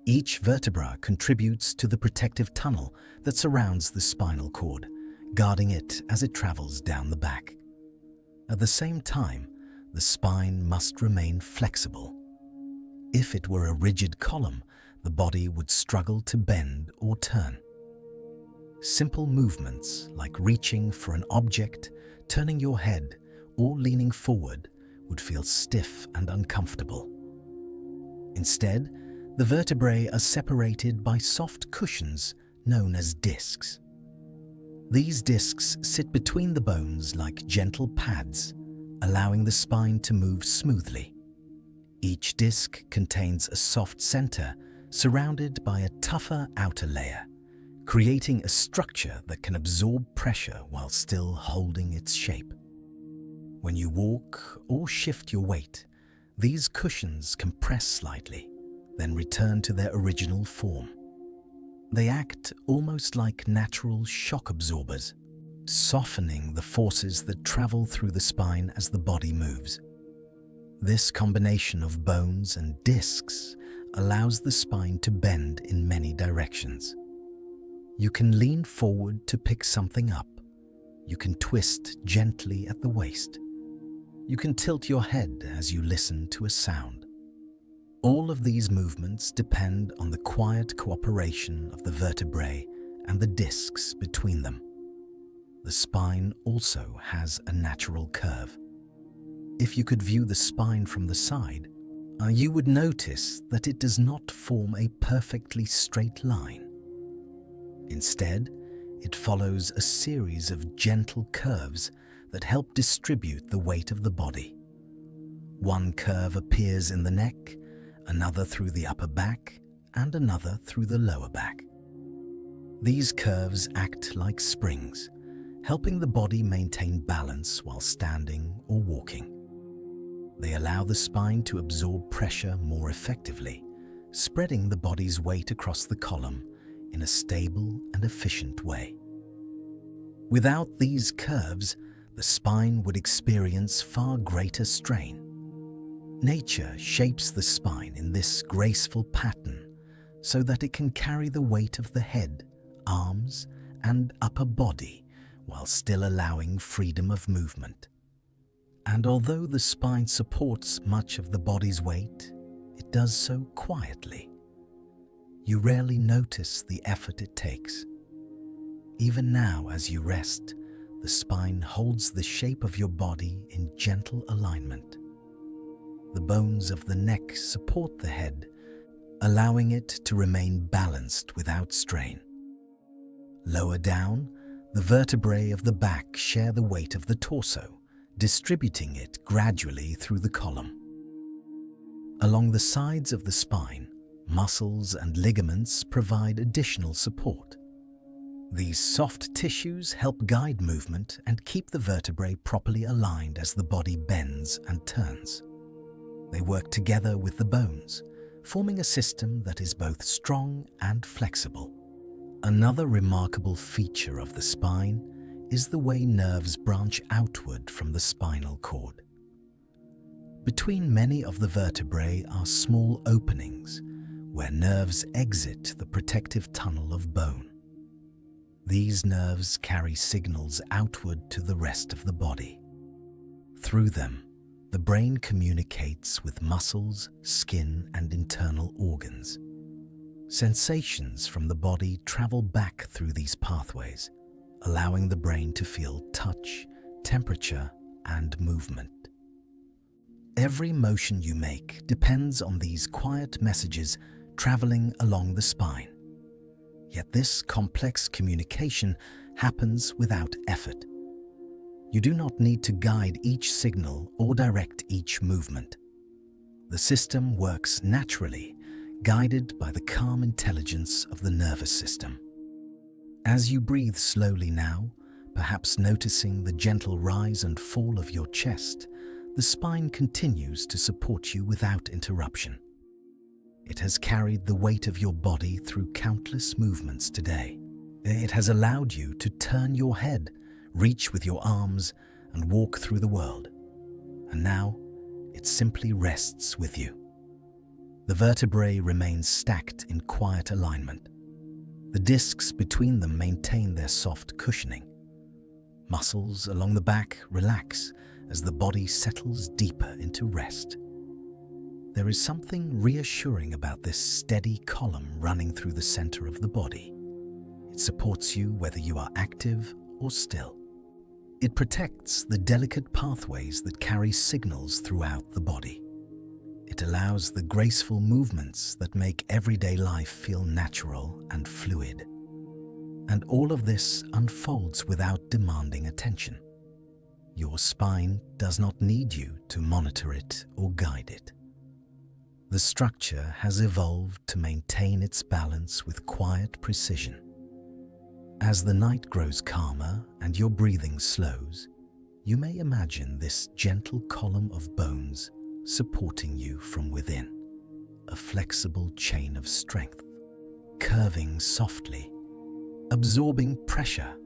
Each vertebra contributes to the protective tunnel that surrounds the spinal cord, guarding it as it travels down the back. At the same time, the spine must remain flexible. If it were a rigid column, the body would struggle to bend or turn. Simple movements like reaching for an object, turning your head, or leaning forward would feel stiff and uncomfortable. Instead, the vertebrae are separated by soft cushions known as discs. These discs sit between the bones like gentle pads, allowing the spine to move smoothly. Each disc contains a soft center surrounded by a tougher outer layer, creating a structure that can absorb pressure while still holding its shape. When you walk or shift your weight, these cushions compress slightly, then return to their original form. They act almost like natural shock absorbers, softening the forces that travel through the spine as the body moves. This combination of bones and discs allows the spine to bend in many directions. You can lean forward to pick something up. You can twist gently at the waist. You can tilt your head as you listen to a sound. All of these movements depend on the quiet cooperation of the vertebrae and the discs between them. The spine also has a natural curve. If you could view the spine from the side, you would notice that it does not form a perfectly straight line. Instead, it follows a series of gentle curves that help distribute the weight of the body. One curve appears in the neck, another through the upper back, and another through the lower back. These curves act like springs, helping the body maintain balance while standing or walking. They allow the spine to absorb pressure more effectively, spreading the body's weight across the column in a stable and efficient way. Without these curves, the spine would experience far greater strain. Nature shapes the spine in this graceful pattern so that it can carry the weight of the head, arms, and upper body while still allowing freedom of movement. And although the spine supports much of the body's weight, it does so quietly. You rarely notice the effort it takes. Even now, as you rest, the spine holds the shape of your body in gentle alignment. The bones of the neck support the head, allowing it to remain balanced without strain. Lower down, the vertebrae of the back share the weight of the torso, distributing it gradually through the column. Along the sides of the spine, muscles and ligaments provide additional support. These soft tissues help guide movement and keep the vertebrae properly aligned as the body bends and turns. They work together with the bones, forming a system that is both strong and flexible. Another remarkable feature of the spine is the way nerves branch outward from the spinal cord. Between many of the vertebrae are small openings where nerves exit the protective tunnel of bone. These nerves carry signals outward to the rest of the body. Through them, the brain communicates with muscles, skin, and internal organs. Sensations from the body travel back through these pathways, allowing the brain to feel touch, temperature, and movement. Every motion you make depends on these quiet messages traveling along the spine. Yet this complex communication happens without effort. You do not need to guide each signal or direct each movement. The system works naturally, guided by the calm intelligence of the nervous system. As you breathe slowly now, perhaps noticing the gentle rise and fall of your chest, the spine continues to support you without interruption. It has carried the weight of your body through countless movements today. It has allowed you to turn your head, reach with your arms, and walk through the world. And now, it simply rests with you. The vertebrae remain stacked in quiet alignment. The discs between them maintain their soft cushioning. Muscles along the back relax as the body settles deeper into rest. There is something reassuring about this steady column running through the center of the body. It supports you whether you are active or still. It protects the delicate pathways that carry signals throughout the body. It allows the graceful movements that make everyday life feel natural and fluid. And all of this unfolds without demanding attention. Your spine does not need you to monitor it or guide it. The structure has evolved to maintain its balance with quiet precision. As the night grows calmer and your breathing slows, you may imagine this gentle column of bones supporting you from within, a flexible chain of strength, curving softly, absorbing pressure,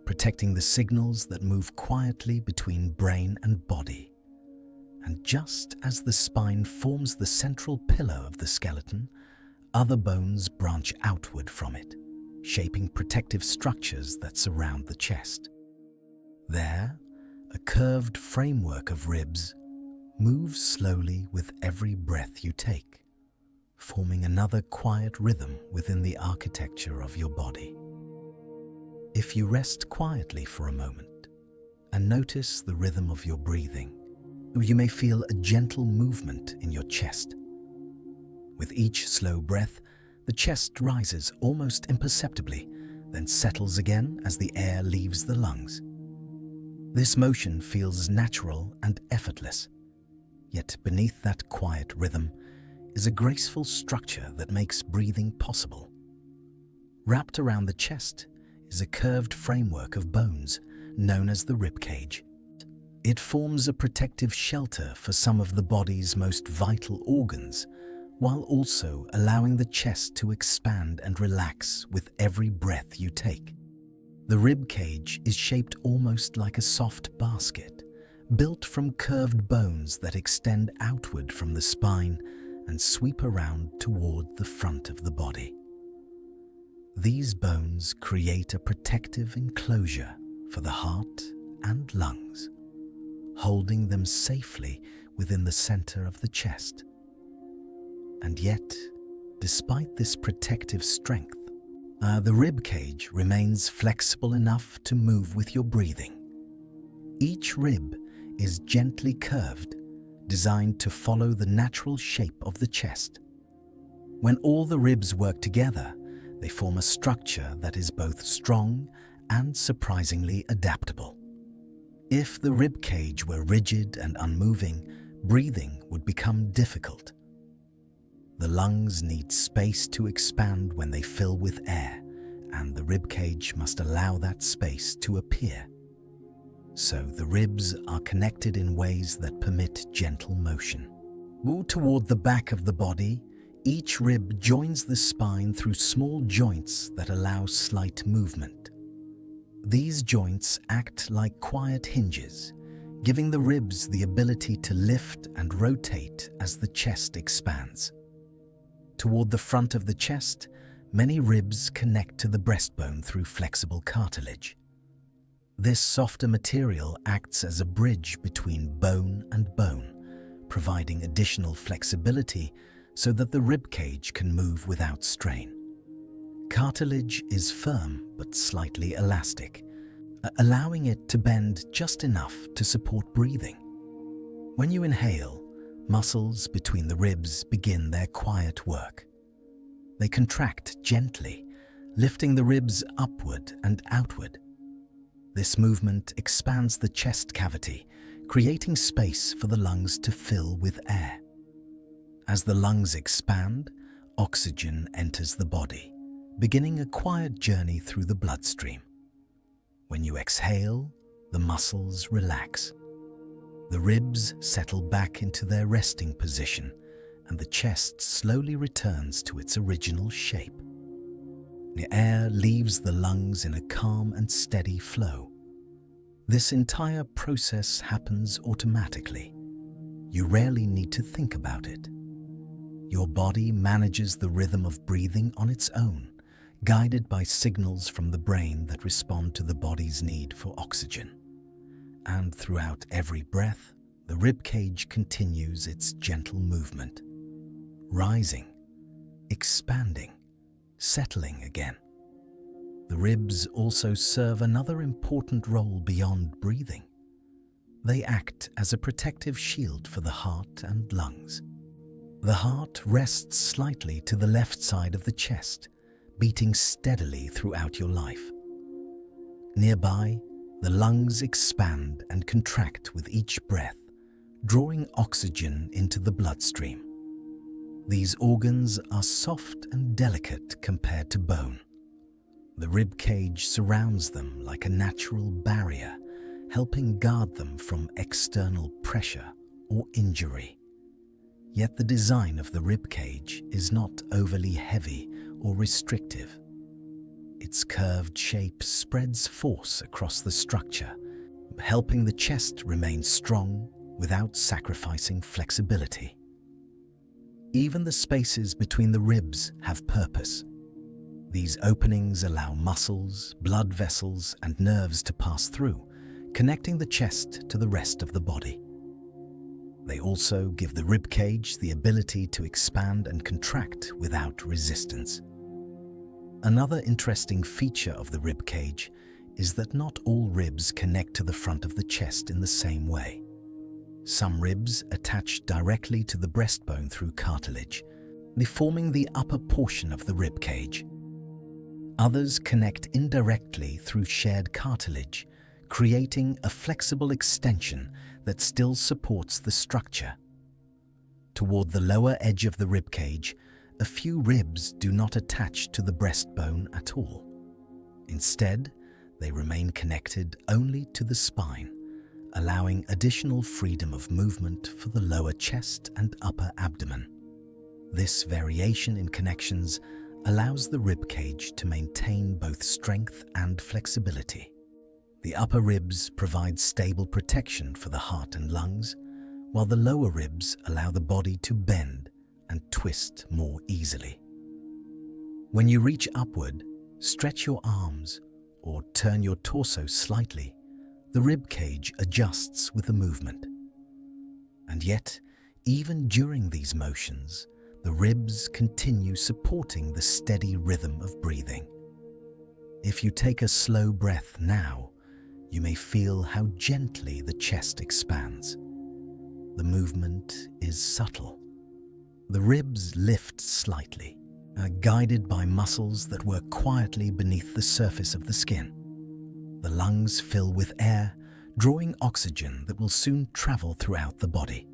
protecting the signals that move quietly between brain and body. And just as the spine forms the central pillar of the skeleton, other bones branch outward from it, shaping protective structures that surround the chest. There, a curved framework of ribs moves slowly with every breath you take, forming another quiet rhythm within the architecture of your body. If you rest quietly for a moment and notice the rhythm of your breathing, you may feel a gentle movement in your chest. With each slow breath, the chest rises almost imperceptibly, then settles again as the air leaves the lungs. This motion feels natural and effortless, yet beneath that quiet rhythm is a graceful structure that makes breathing possible. Wrapped around the chest is a curved framework of bones known as the rib cage. It forms a protective shelter for some of the body's most vital organs, while also allowing the chest to expand and relax with every breath you take. The rib cage is shaped almost like a soft basket, built from curved bones that extend outward from the spine and sweep around toward the front of the body. These bones create a protective enclosure for the heart and lungs, holding them safely within the center of the chest. And yet, despite this protective strength, the rib cage remains flexible enough to move with your breathing. Each rib is gently curved, designed to follow the natural shape of the chest. When all the ribs work together, they form a structure that is both strong and surprisingly adaptable. If the rib cage were rigid and unmoving, breathing would become difficult. The lungs need space to expand when they fill with air, and the rib cage must allow that space to appear. So the ribs are connected in ways that permit gentle motion. Move toward the back of the body. Each rib joins the spine through small joints that allow slight movement. These joints act like quiet hinges, giving the ribs the ability to lift and rotate as the chest expands. Toward the front of the chest, many ribs connect to the breastbone through flexible cartilage. This softer material acts as a bridge between bone and bone, providing additional flexibility so that the rib cage can move without strain. Cartilage is firm but slightly elastic, allowing it to bend just enough to support breathing. When you inhale, muscles between the ribs begin their quiet work. They contract gently, lifting the ribs upward and outward. This movement expands the chest cavity, creating space for the lungs to fill with air. As the lungs expand, oxygen enters the body, beginning a quiet journey through the bloodstream. When you exhale, the muscles relax. The ribs settle back into their resting position, and the chest slowly returns to its original shape. The air leaves the lungs in a calm and steady flow. This entire process happens automatically. You rarely need to think about it. Your body manages the rhythm of breathing on its own, guided by signals from the brain that respond to the body's need for oxygen. And throughout every breath, the rib cage continues its gentle movement, rising, expanding, settling again. The ribs also serve another important role beyond breathing. They act as a protective shield for the heart and lungs. The heart rests slightly to the left side of the chest, beating steadily throughout your life. Nearby, the lungs expand and contract with each breath, drawing oxygen into the bloodstream. These organs are soft and delicate compared to bone. The rib cage surrounds them like a natural barrier, helping guard them from external pressure or injury. Yet the design of the rib cage is not overly heavy or restrictive. Its curved shape spreads force across the structure, helping the chest remain strong without sacrificing flexibility. Even the spaces between the ribs have purpose. These openings allow muscles, blood vessels, and nerves to pass through, connecting the chest to the rest of the body. They also give the rib cage the ability to expand and contract without resistance. Another interesting feature of the rib cage is that not all ribs connect to the front of the chest in the same way. Some ribs attach directly to the breastbone through cartilage, forming the upper portion of the rib cage. Others connect indirectly through shared cartilage, creating a flexible extension that still supports the structure. Toward the lower edge of the rib cage, a few ribs do not attach to the breastbone at all. Instead, they remain connected only to the spine, allowing additional freedom of movement for the lower chest and upper abdomen. This variation in connections allows the rib cage to maintain both strength and flexibility. The upper ribs provide stable protection for the heart and lungs, while the lower ribs allow the body to bend and twist more easily. When you reach upward, stretch your arms or turn your torso slightly, the rib cage adjusts with the movement. And yet, even during these motions, the ribs continue supporting the steady rhythm of breathing. If you take a slow breath now, you may feel how gently the chest expands. The movement is subtle. The ribs lift slightly, guided by muscles that work quietly beneath the surface of the skin. The lungs fill with air, drawing oxygen that will soon travel throughout the body.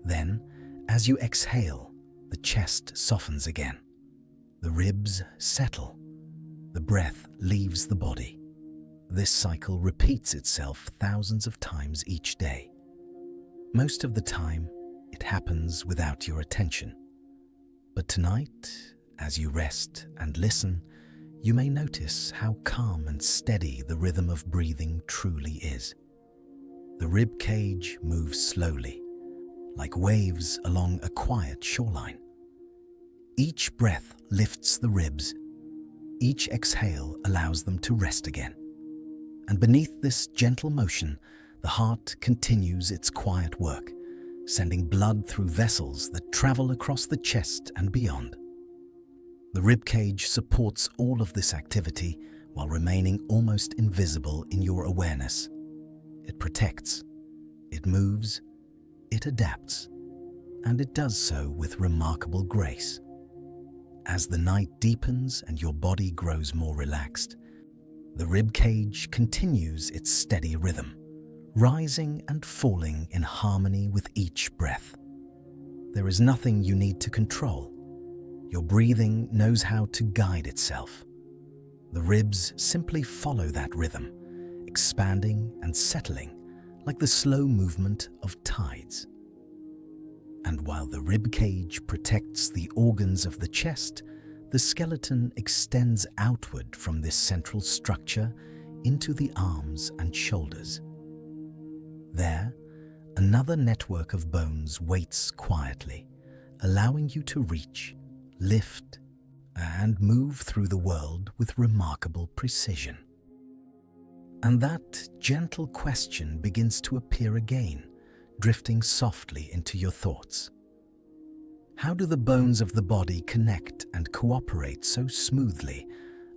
Then, as you exhale, the chest softens again. The ribs settle. The breath leaves the body. This cycle repeats itself thousands of times each day. Most of the time, it happens without your attention. But tonight, as you rest and listen, you may notice how calm and steady the rhythm of breathing truly is. The rib cage moves slowly, like waves along a quiet shoreline. Each breath lifts the ribs. Each exhale allows them to rest again. And beneath this gentle motion, the heart continues its quiet work, sending blood through vessels that travel across the chest and beyond. The ribcage supports all of this activity while remaining almost invisible in your awareness. It protects, it moves, it adapts, and it does so with remarkable grace. As the night deepens and your body grows more relaxed, the ribcage continues its steady rhythm, rising and falling in harmony with each breath. There is nothing you need to control. Your breathing knows how to guide itself. The ribs simply follow that rhythm, expanding and settling like the slow movement of tides. And while the ribcage protects the organs of the chest, the skeleton extends outward from this central structure into the arms and shoulders. There, another network of bones waits quietly, allowing you to reach, lift, and move through the world with remarkable precision. And that gentle question begins to appear again, drifting softly into your thoughts. How do the bones of the body connect and cooperate so smoothly,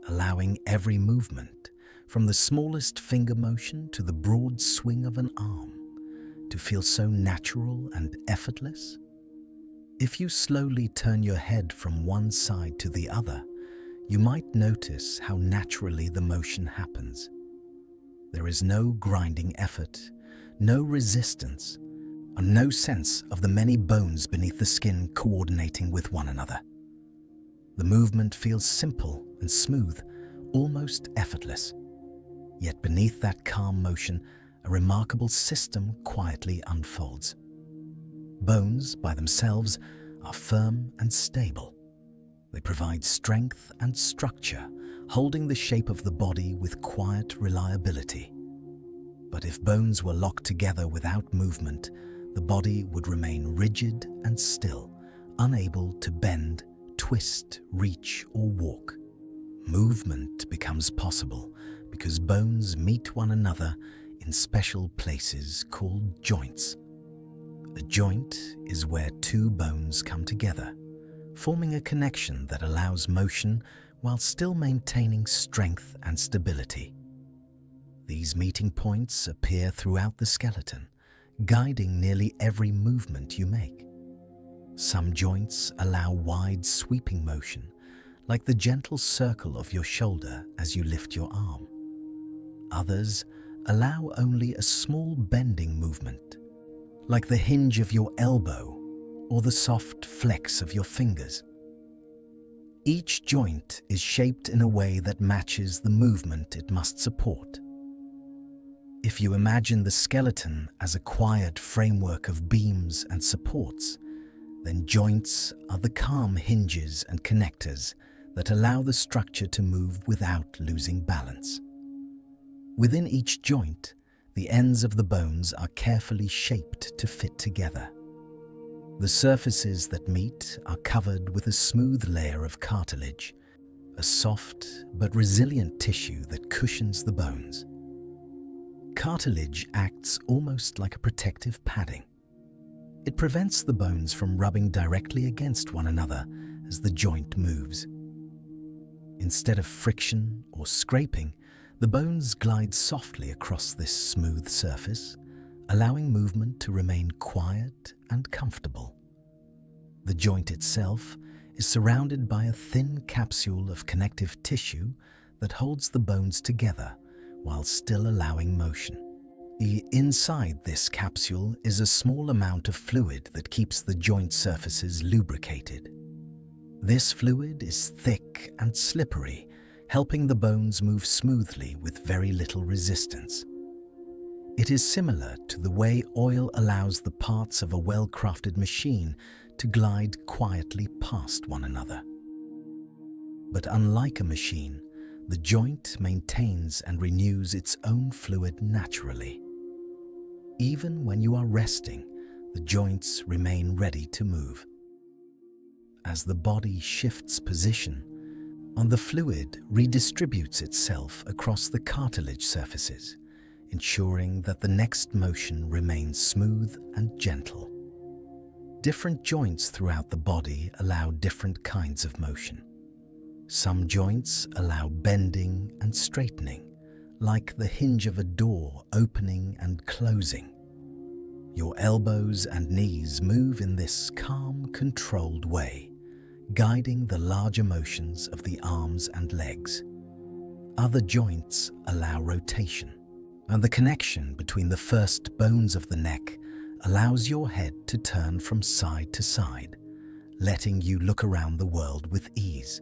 allowing every movement, from the smallest finger motion to the broad swing of an arm, to feel so natural and effortless? If you slowly turn your head from one side to the other, you might notice how naturally the motion happens. There is no grinding effort, no resistance, and no sense of the many bones beneath the skin coordinating with one another. The movement feels simple and smooth, almost effortless. Yet beneath that calm motion, a remarkable system quietly unfolds. Bones, by themselves, are firm and stable. They provide strength and structure, holding the shape of the body with quiet reliability. But if bones were locked together without movement, the body would remain rigid and still, unable to bend, twist, reach, or walk. Movement becomes possible because bones meet one another in special places called joints. A joint is where two bones come together, forming a connection that allows motion while still maintaining strength and stability. These meeting points appear throughout the skeleton, guiding nearly every movement you make. Some joints allow wide sweeping motion, like the gentle circle of your shoulder as you lift your arm. Others allow only a small bending movement, like the hinge of your elbow or the soft flex of your fingers. Each joint is shaped in a way that matches the movement it must support. If you imagine the skeleton as a quiet framework of beams and supports, then joints are the calm hinges and connectors that allow the structure to move without losing balance. Within each joint, the ends of the bones are carefully shaped to fit together. The surfaces that meet are covered with a smooth layer of cartilage, a soft but resilient tissue that cushions the bones. Cartilage acts almost like a protective padding. It prevents the bones from rubbing directly against one another as the joint moves. Instead of friction or scraping, the bones glide softly across this smooth surface, allowing movement to remain quiet and comfortable. The joint itself is surrounded by a thin capsule of connective tissue that holds the bones together while still allowing motion. Inside this capsule is a small amount of fluid that keeps the joint surfaces lubricated. This fluid is thick and slippery, helping the bones move smoothly with very little resistance. It is similar to the way oil allows the parts of a well-crafted machine to glide quietly past one another. But unlike a machine, the joint maintains and renews its own fluid naturally. Even when you are resting, the joints remain ready to move. As the body shifts position, the fluid redistributes itself across the cartilage surfaces, ensuring that the next motion remains smooth and gentle. Different joints throughout the body allow different kinds of motion. Some joints allow bending and straightening, like the hinge of a door opening and closing. Your elbows and knees move in this calm, controlled way, guiding the larger motions of the arms and legs. Other joints allow rotation, and the connection between the first bones of the neck allows your head to turn from side to side, letting you look around the world with ease.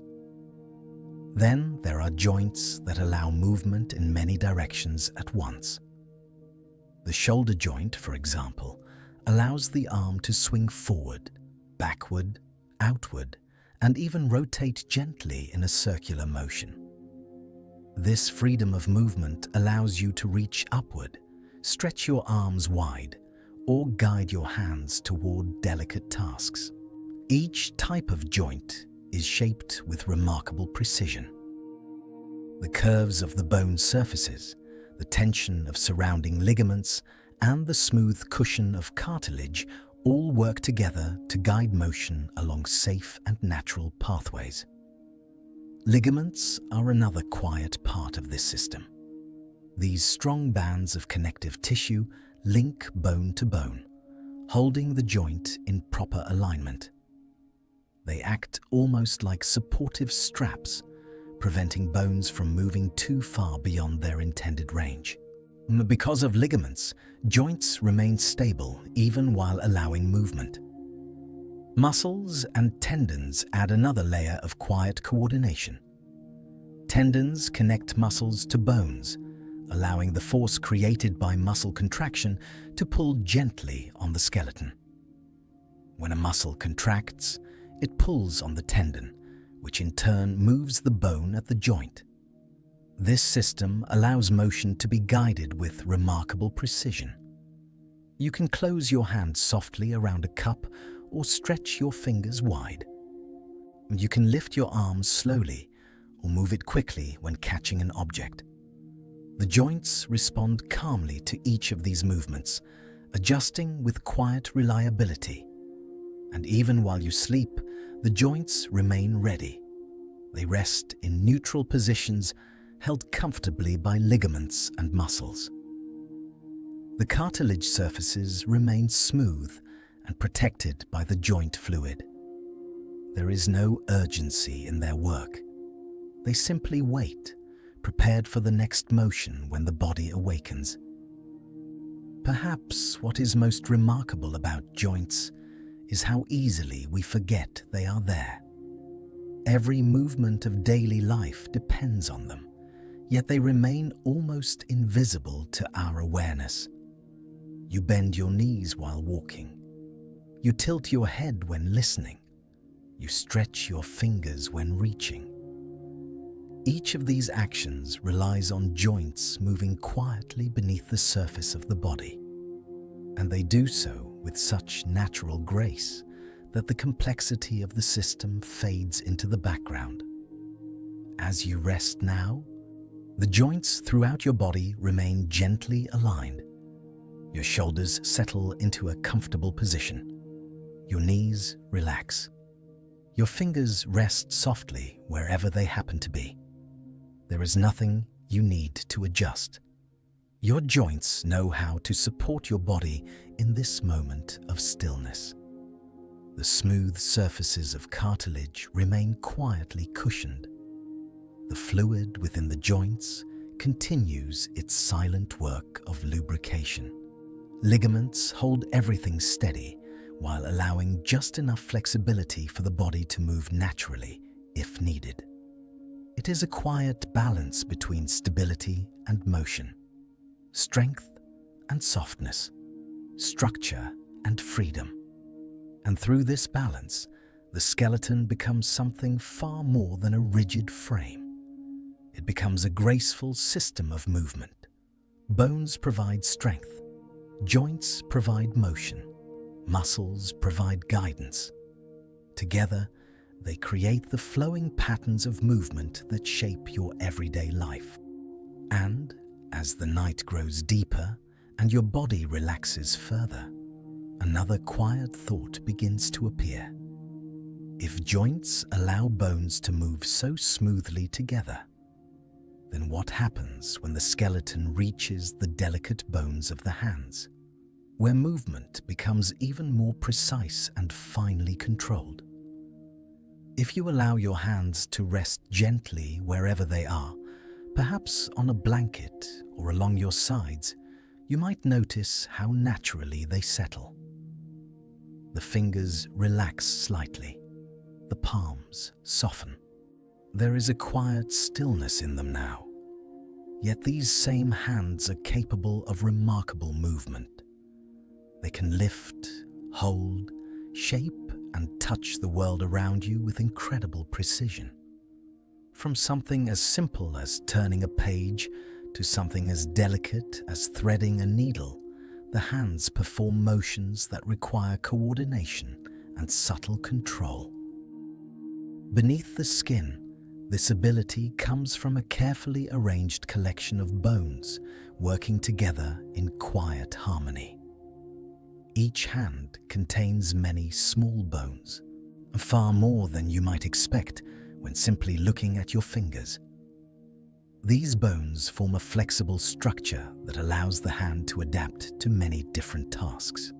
Then there are joints that allow movement in many directions at once. The shoulder joint, for example, allows the arm to swing forward, backward, outward, and even rotate gently in a circular motion. This freedom of movement allows you to reach upward, stretch your arms wide, or guide your hands toward delicate tasks. Each type of joint is shaped with remarkable precision. The curves of the bone surfaces, the tension of surrounding ligaments, and the smooth cushion of cartilage all work together to guide motion along safe and natural pathways. Ligaments are another quiet part of this system. These strong bands of connective tissue link bone to bone, holding the joint in proper alignment. They act almost like supportive straps, preventing bones from moving too far beyond their intended range. Because of ligaments, joints remain stable even while allowing movement. Muscles and tendons add another layer of quiet coordination. Tendons connect muscles to bones, allowing the force created by muscle contraction to pull gently on the skeleton. When a muscle contracts, it pulls on the tendon, which in turn moves the bone at the joint. This system allows motion to be guided with remarkable precision. You can close your hand softly around a cup or stretch your fingers wide. You can lift your arms slowly or move it quickly when catching an object. The joints respond calmly to each of these movements, adjusting with quiet reliability. And even while you sleep, the joints remain ready. They rest in neutral positions, held comfortably by ligaments and muscles. The cartilage surfaces remain smooth and protected by the joint fluid. There is no urgency in their work. They simply wait, prepared for the next motion when the body awakens. Perhaps what is most remarkable about joints is how easily we forget they are there. Every movement of daily life depends on them, yet they remain almost invisible to our awareness. You bend your knees while walking. You tilt your head when listening. You stretch your fingers when reaching. Each of these actions relies on joints moving quietly beneath the surface of the body, and they do so with such natural grace that the complexity of the system fades into the background. As you rest now, the joints throughout your body remain gently aligned. Your shoulders settle into a comfortable position. Your knees relax. Your fingers rest softly wherever they happen to be. There is nothing you need to adjust. Your joints know how to support your body in this moment of stillness. The smooth surfaces of cartilage remain quietly cushioned. The fluid within the joints continues its silent work of lubrication. Ligaments hold everything steady while allowing just enough flexibility for the body to move naturally if needed. It is a quiet balance between stability and motion, strength and softness, structure and freedom. And through this balance, the skeleton becomes something far more than a rigid frame. It becomes a graceful system of movement. Bones provide strength, joints provide motion, muscles provide guidance. Together, they create the flowing patterns of movement that shape your everyday life. And as the night grows deeper and your body relaxes further, another quiet thought begins to appear. If joints allow bones to move so smoothly together, then what happens when the skeleton reaches the delicate bones of the hands, where movement becomes even more precise and finely controlled? If you allow your hands to rest gently wherever they are, perhaps on a blanket or along your sides, you might notice how naturally they settle. The fingers relax slightly, the palms soften. There is a quiet stillness in them now. Yet these same hands are capable of remarkable movement. They can lift, hold, shape, and touch the world around you with incredible precision. From something as simple as turning a page to something as delicate as threading a needle, the hands perform motions that require coordination and subtle control. Beneath the skin, this ability comes from a carefully arranged collection of bones working together in quiet harmony. Each hand contains many small bones, far more than you might expect when simply looking at your fingers. These bones form a flexible structure that allows the hand to adapt to many different tasks.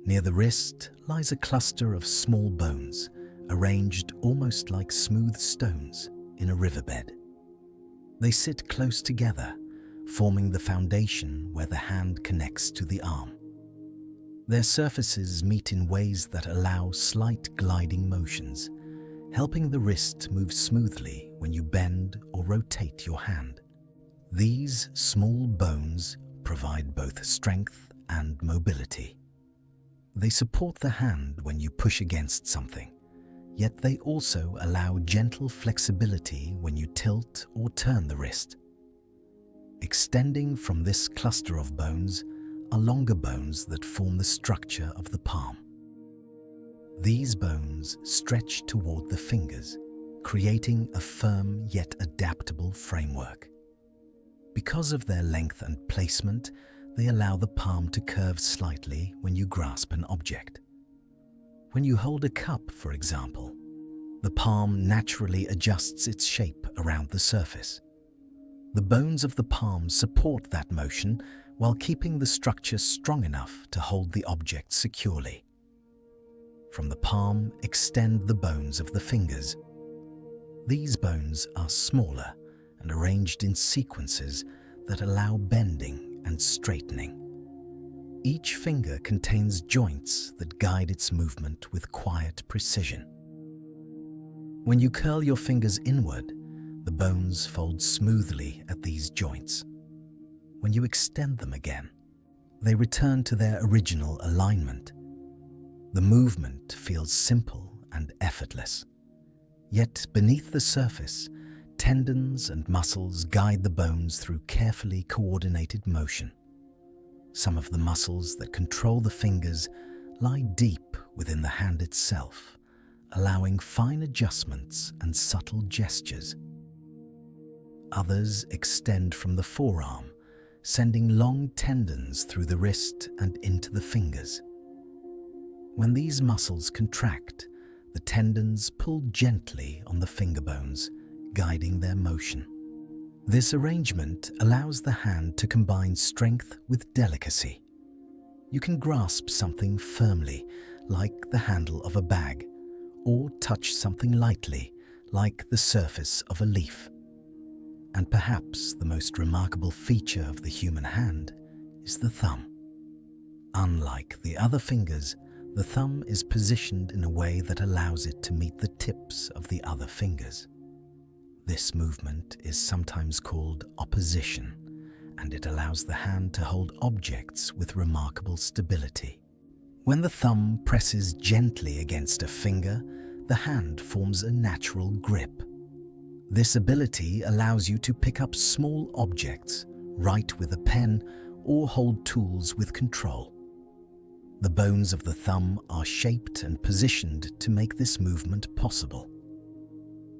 Near the wrist lies a cluster of small bones, arranged almost like smooth stones in a riverbed. They sit close together, forming the foundation where the hand connects to the arm. Their surfaces meet in ways that allow slight gliding motions, helping the wrist move smoothly when you bend or rotate your hand. These small bones provide both strength and mobility. They support the hand when you push against something, yet they also allow gentle flexibility when you tilt or turn the wrist. Extending from this cluster of bones are longer bones that form the structure of the palm. These bones stretch toward the fingers, creating a firm yet adaptable framework. Because of their length and placement, they allow the palm to curve slightly when you grasp an object. When you hold a cup, for example, the palm naturally adjusts its shape around the surface. The bones of the palm support that motion while keeping the structure strong enough to hold the object securely. From the palm extend the bones of the fingers. These bones are smaller and arranged in sequences that allow bending and straightening. Each finger contains joints that guide its movement with quiet precision. When you curl your fingers inward, the bones fold smoothly at these joints. When you extend them again, they return to their original alignment. The movement feels simple and effortless. Yet beneath the surface, tendons and muscles guide the bones through carefully coordinated motion. Some of the muscles that control the fingers lie deep within the hand itself, allowing fine adjustments and subtle gestures. Others extend from the forearm, sending long tendons through the wrist and into the fingers. When these muscles contract, the tendons pull gently on the finger bones, guiding their motion. This arrangement allows the hand to combine strength with delicacy. You can grasp something firmly, like the handle of a bag, or touch something lightly, like the surface of a leaf. And perhaps the most remarkable feature of the human hand is the thumb. Unlike the other fingers, the thumb is positioned in a way that allows it to meet the tips of the other fingers. This movement is sometimes called opposition, and it allows the hand to hold objects with remarkable stability. When the thumb presses gently against a finger, the hand forms a natural grip. This ability allows you to pick up small objects, write with a pen, or hold tools with control. The bones of the thumb are shaped and positioned to make this movement possible.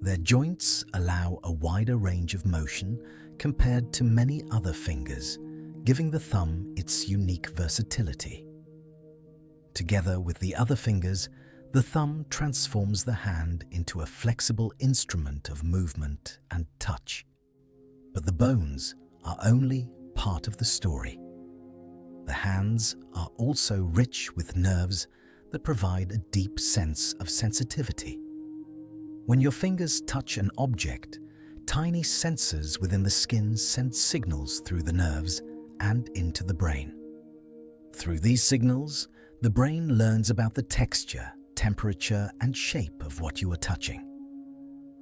Their joints allow a wider range of motion compared to many other fingers, giving the thumb its unique versatility. Together with the other fingers, the thumb transforms the hand into a flexible instrument of movement and touch. But the bones are only part of the story. The hands are also rich with nerves that provide a deep sense of sensitivity. When your fingers touch an object, tiny sensors within the skin send signals through the nerves and into the brain. Through these signals, the brain learns about the texture, temperature, and shape of what you are touching.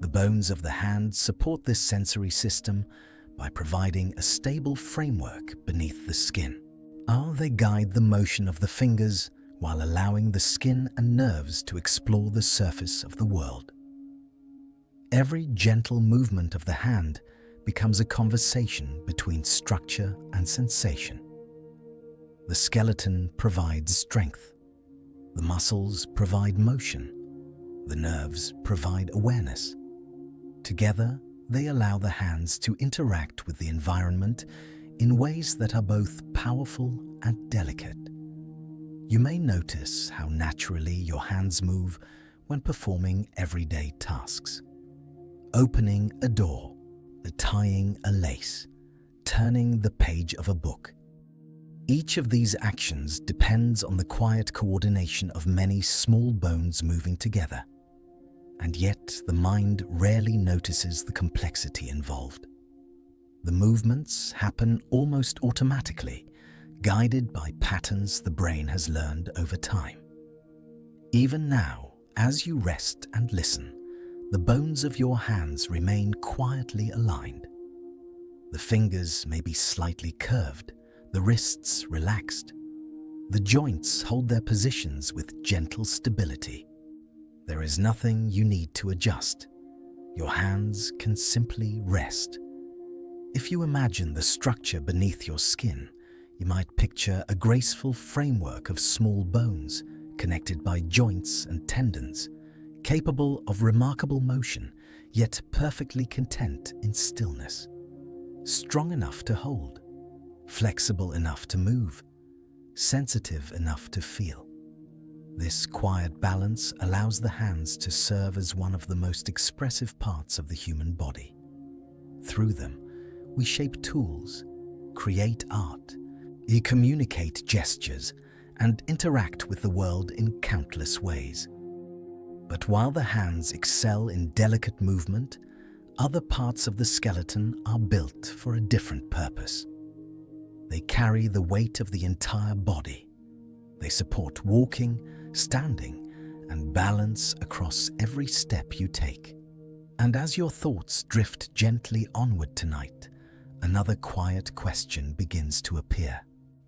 The bones of the hand support this sensory system by providing a stable framework beneath the skin. They guide the motion of the fingers while allowing the skin and nerves to explore the surface of the world. Every gentle movement of the hand becomes a conversation between structure and sensation. The skeleton provides strength. The muscles provide motion. The nerves provide awareness. Together, they allow the hands to interact with the environment in ways that are both powerful and delicate. You may notice how naturally your hands move when performing everyday tasks. Opening a door, tying a lace, turning the page of a book. Each of these actions depends on the quiet coordination of many small bones moving together. And yet, the mind rarely notices the complexity involved. The movements happen almost automatically, guided by patterns the brain has learned over time. Even now, as you rest and listen, the bones of your hands remain quietly aligned. The fingers may be slightly curved, the wrists relaxed. The joints hold their positions with gentle stability. There is nothing you need to adjust. Your hands can simply rest. If you imagine the structure beneath your skin, you might picture a graceful framework of small bones connected by joints and tendons, capable of remarkable motion, yet perfectly content in stillness. Strong enough to hold, flexible enough to move, sensitive enough to feel. This quiet balance allows the hands to serve as one of the most expressive parts of the human body. Through them, we shape tools, create art, communicate gestures, and interact with the world in countless ways. But while the hands excel in delicate movement, other parts of the skeleton are built for a different purpose. They carry the weight of the entire body. They support walking, standing, and balance across every step you take. And as your thoughts drift gently onward tonight, another quiet question begins to appear.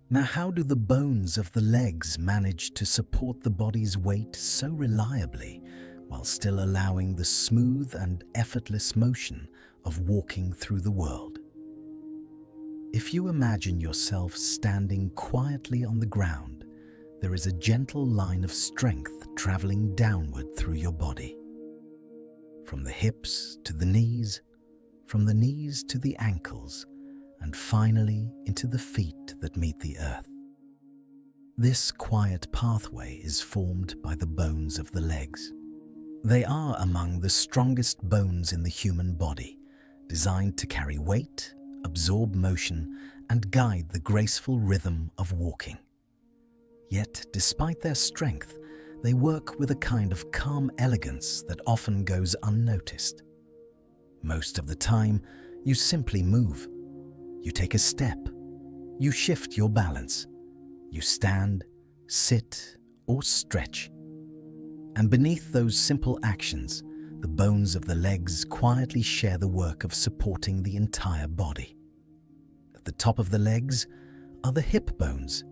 Now, how do the bones of the legs manage to support the body's weight so reliably while still allowing the smooth and effortless motion of walking through the world? If you imagine yourself standing quietly on the ground, there is a gentle line of strength traveling downward through your body. From the hips to the knees, from the knees to the ankles, and finally into the feet that meet the earth. This quiet pathway is formed by the bones of the legs. They are among the strongest bones in the human body, designed to carry weight, absorb motion, and guide the graceful rhythm of walking. Yet, despite their strength, they work with a kind of calm elegance that often goes unnoticed. Most of the time, You simply move. You take a step. You shift your balance. You stand, sit, or stretch. And beneath those simple actions, the bones of the legs quietly share the work of supporting the entire body. At the top of the legs are the hip bones,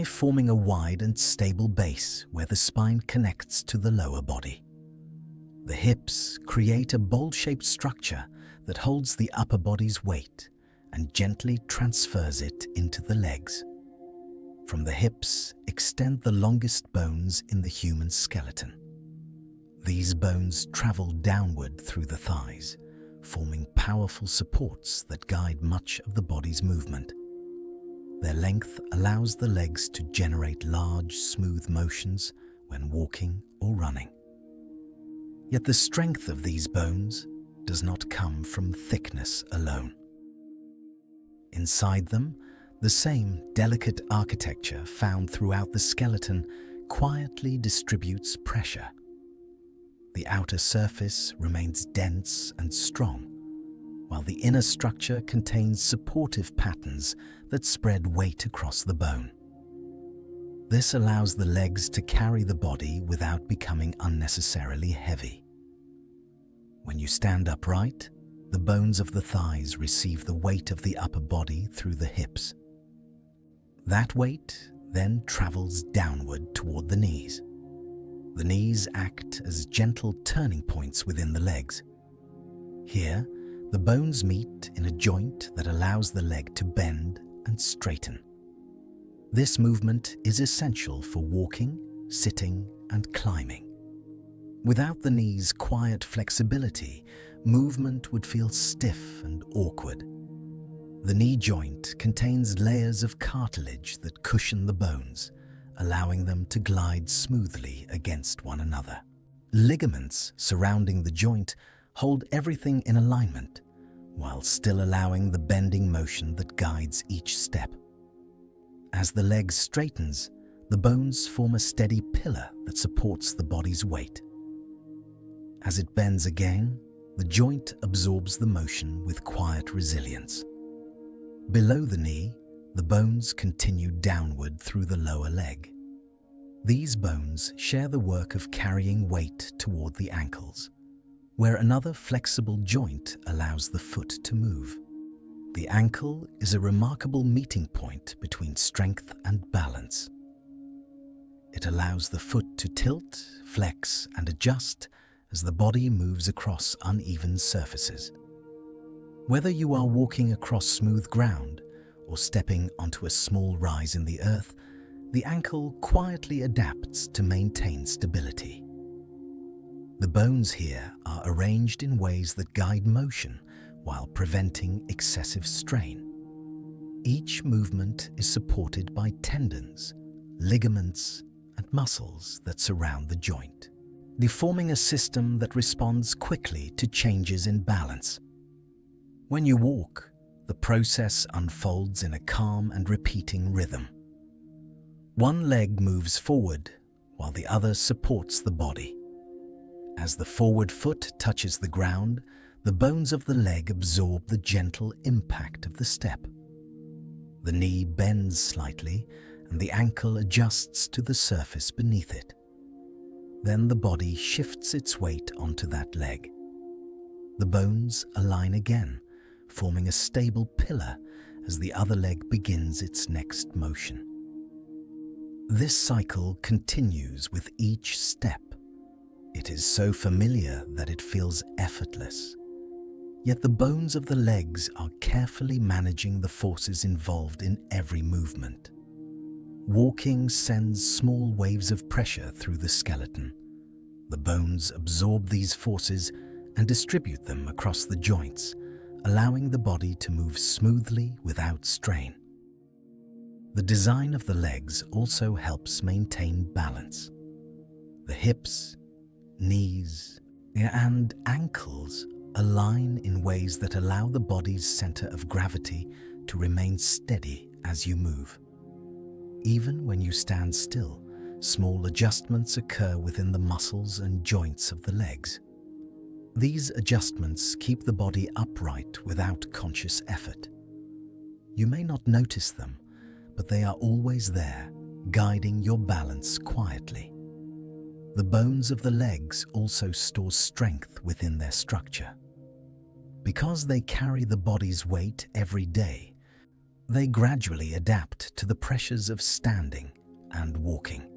forming a wide and stable base where the spine connects to the lower body. The hips create a bowl-shaped structure that holds the upper body's weight and gently transfers it into the legs. From the hips extend the longest bones in the human skeleton. These bones travel downward through the thighs, forming powerful supports that guide much of the body's movement. Their length allows the legs to generate large, smooth motions when walking or running. Yet the strength of these bones does not come from thickness alone. Inside them, the same delicate architecture found throughout the skeleton quietly distributes pressure. The outer surface remains dense and strong, while the inner structure contains supportive patterns that spread weight across the bone. This allows the legs to carry the body without becoming unnecessarily heavy. When you stand upright, the bones of the thighs receive the weight of the upper body through the hips. That weight then travels downward toward the knees. The knees act as gentle turning points within the legs. Here, the bones meet in a joint that allows the leg to bend and straighten. This movement is essential for walking, sitting, and climbing. Without the knees' quiet flexibility, movement would feel stiff and awkward. The knee joint contains layers of cartilage that cushion the bones, allowing them to glide smoothly against one another. Ligaments surrounding the joint hold everything in alignment, while still allowing the bending motion that guides each step. As the leg straightens, the bones form a steady pillar that supports the body's weight. As it bends again, the joint absorbs the motion with quiet resilience. Below the knee, the bones continue downward through the lower leg. These bones share the work of carrying weight toward the ankles, where another flexible joint allows the foot to move. The ankle is a remarkable meeting point between strength and balance. It allows the foot to tilt, flex, and adjust as the body moves across uneven surfaces. Whether you are walking across smooth ground or stepping onto a small rise in the earth, the ankle quietly adapts to maintain stability. The bones here are arranged in ways that guide motion while preventing excessive strain. Each movement is supported by tendons, ligaments, and muscles that surround the joint, forming a system that responds quickly to changes in balance. When you walk, the process unfolds in a calm and repeating rhythm. One leg moves forward while the other supports the body. As the forward foot touches the ground, the bones of the leg absorb the gentle impact of the step. The knee bends slightly and the ankle adjusts to the surface beneath it. Then the body shifts its weight onto that leg. The bones align again, forming a stable pillar as the other leg begins its next motion. This cycle continues with each step. It is so familiar that it feels effortless. Yet the bones of the legs are carefully managing the forces involved in every movement. Walking sends small waves of pressure through the skeleton. The bones absorb these forces and distribute them across the joints, allowing the body to move smoothly without strain. The design of the legs also helps maintain balance. The hips, knees, and ankles align in ways that allow the body's center of gravity to remain steady as you move. Even when you stand still, small adjustments occur within the muscles and joints of the legs. These adjustments keep the body upright without conscious effort. You may not notice them, but they are always there, guiding your balance quietly. The bones of the legs also store strength within their structure. Because they carry the body's weight every day, they gradually adapt to the pressures of standing and walking.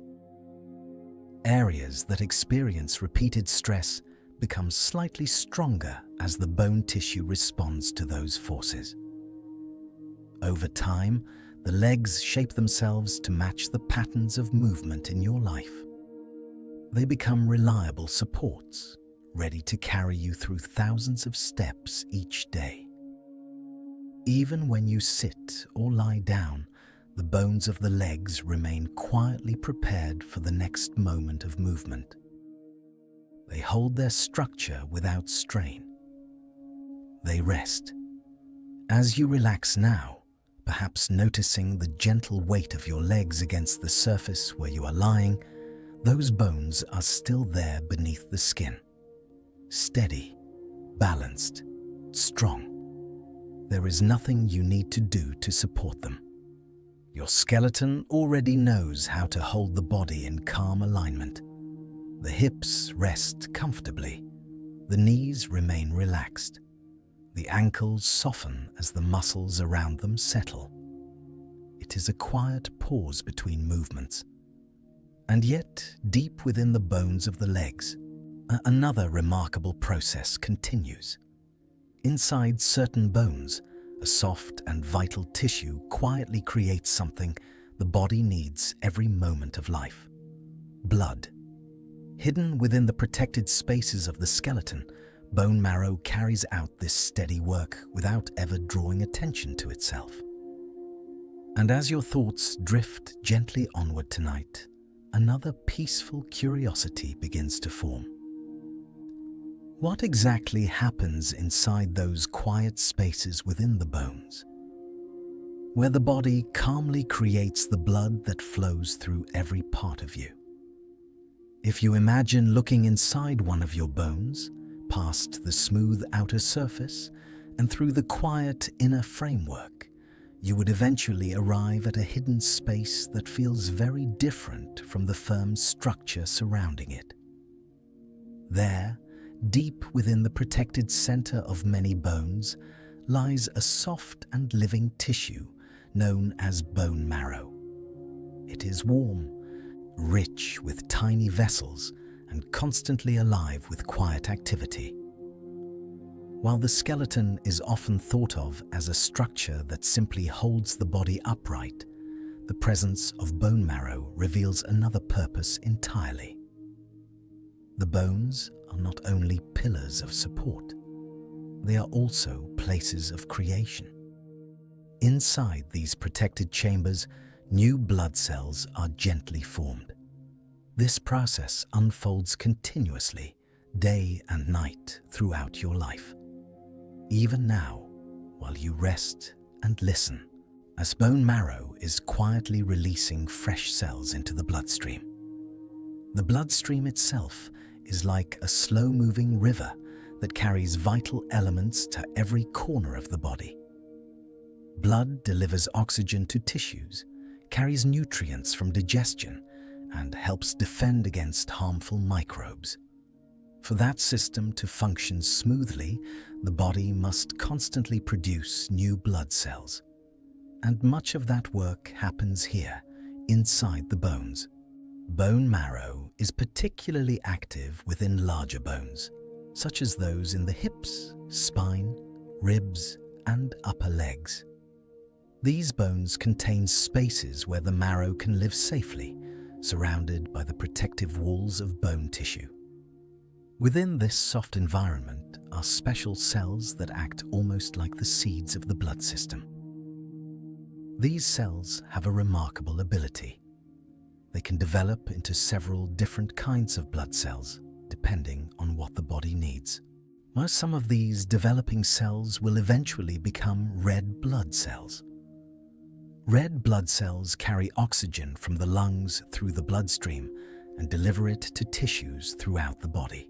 Areas that experience repeated stress become slightly stronger as the bone tissue responds to those forces. Over time, the legs shape themselves to match the patterns of movement in your life. They become reliable supports, ready to carry you through thousands of steps each day. Even when you sit or lie down, the bones of the legs remain quietly prepared for the next moment of movement. They hold their structure without strain. They rest. As you relax now, perhaps noticing the gentle weight of your legs against the surface where you are lying, those bones are still there beneath the skin. Steady, balanced, strong. There is nothing you need to do to support them. Your skeleton already knows how to hold the body in calm alignment. The hips rest comfortably. The knees remain relaxed. The ankles soften as the muscles around them settle. It is a quiet pause between movements. And yet, deep within the bones of the legs, another remarkable process continues. Inside certain bones, a soft and vital tissue quietly creates something the body needs every moment of life: blood. Hidden within the protected spaces of the skeleton, bone marrow carries out this steady work without ever drawing attention to itself. And as your thoughts drift gently onward tonight, another peaceful curiosity begins to form. What exactly happens inside those quiet spaces within the bones, where the body calmly creates the blood that flows through every part of you? If you imagine looking inside one of your bones, past the smooth outer surface and through the quiet inner framework, you would eventually arrive at a hidden space that feels very different from the firm structure surrounding it. There, deep within the protected center of many bones, lies a soft and living tissue known as bone marrow. It is warm, rich with tiny vessels, and constantly alive with quiet activity. While the skeleton is often thought of as a structure that simply holds the body upright, the presence of bone marrow reveals another purpose entirely. The bones are not only pillars of support, they are also places of creation. Inside these protected chambers, new blood cells are gently formed. This process unfolds continuously, day and night, throughout your life. Even now, while you rest and listen, as bone marrow is quietly releasing fresh cells into the bloodstream. The bloodstream itself is like a slow-moving river that carries vital elements to every corner of the body. Blood delivers oxygen to tissues, carries nutrients from digestion, and helps defend against harmful microbes. For that system to function smoothly, the body must constantly produce new blood cells. And much of that work happens here, inside the bones. Bone marrow is particularly active within larger bones, such as those in the hips, spine, ribs, and upper legs. These bones contain spaces where the marrow can live safely, surrounded by the protective walls of bone tissue. Within this soft environment are special cells that act almost like the seeds of the blood system. These cells have a remarkable ability. They can develop into several different kinds of blood cells, depending on what the body needs. While some of these developing cells will eventually become red blood cells. Red blood cells carry oxygen from the lungs through the bloodstream and deliver it to tissues throughout the body.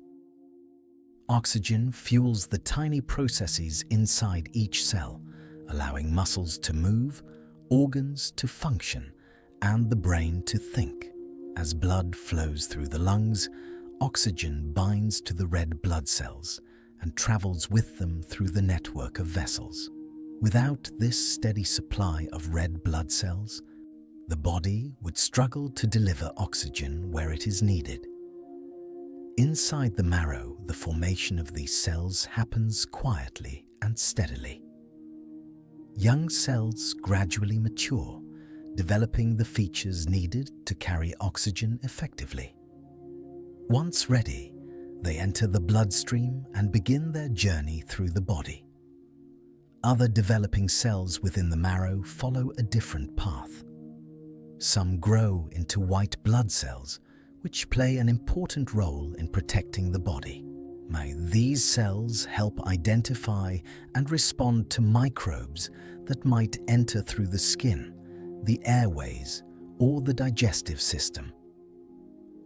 Oxygen fuels the tiny processes inside each cell, allowing muscles to move, organs to function, and the brain to think. As blood flows through the lungs, oxygen binds to the red blood cells and travels with them through the network of vessels. Without this steady supply of red blood cells, the body would struggle to deliver oxygen where it is needed. Inside the marrow, the formation of these cells happens quietly and steadily. Young cells gradually mature, developing the features needed to carry oxygen effectively. Once ready, they enter the bloodstream and begin their journey through the body. Other developing cells within the marrow follow a different path. Some grow into white blood cells, which play an important role in protecting the body. These cells help identify and respond to microbes that might enter through the skin, the airways, or the digestive system.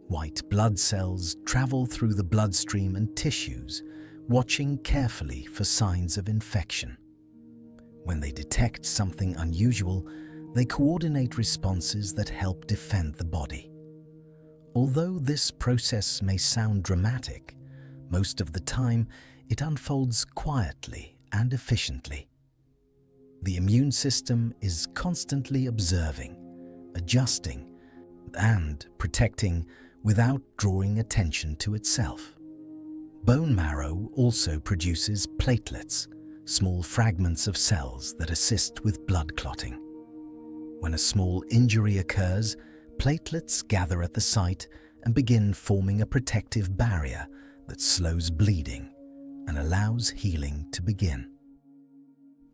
White blood cells travel through the bloodstream and tissues, watching carefully for signs of infection. When they detect something unusual, they coordinate responses that help defend the body. Although this process may sound dramatic, most of the time it unfolds quietly and efficiently. The immune system is constantly observing, adjusting, and protecting without drawing attention to itself. Bone marrow also produces platelets, small fragments of cells that assist with blood clotting. When a small injury occurs, platelets gather at the site and begin forming a protective barrier that slows bleeding and allows healing to begin.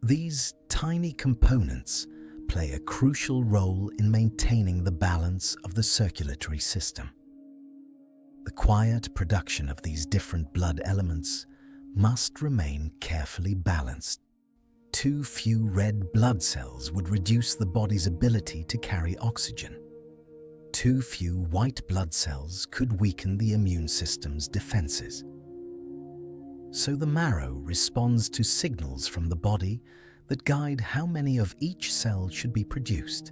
These tiny components play a crucial role in maintaining the balance of the circulatory system. The quiet production of these different blood elements must remain carefully balanced. Too few red blood cells would reduce the body's ability to carry oxygen. Too few white blood cells could weaken the immune system's defenses. So the marrow responds to signals from the body that guide how many of each cell should be produced.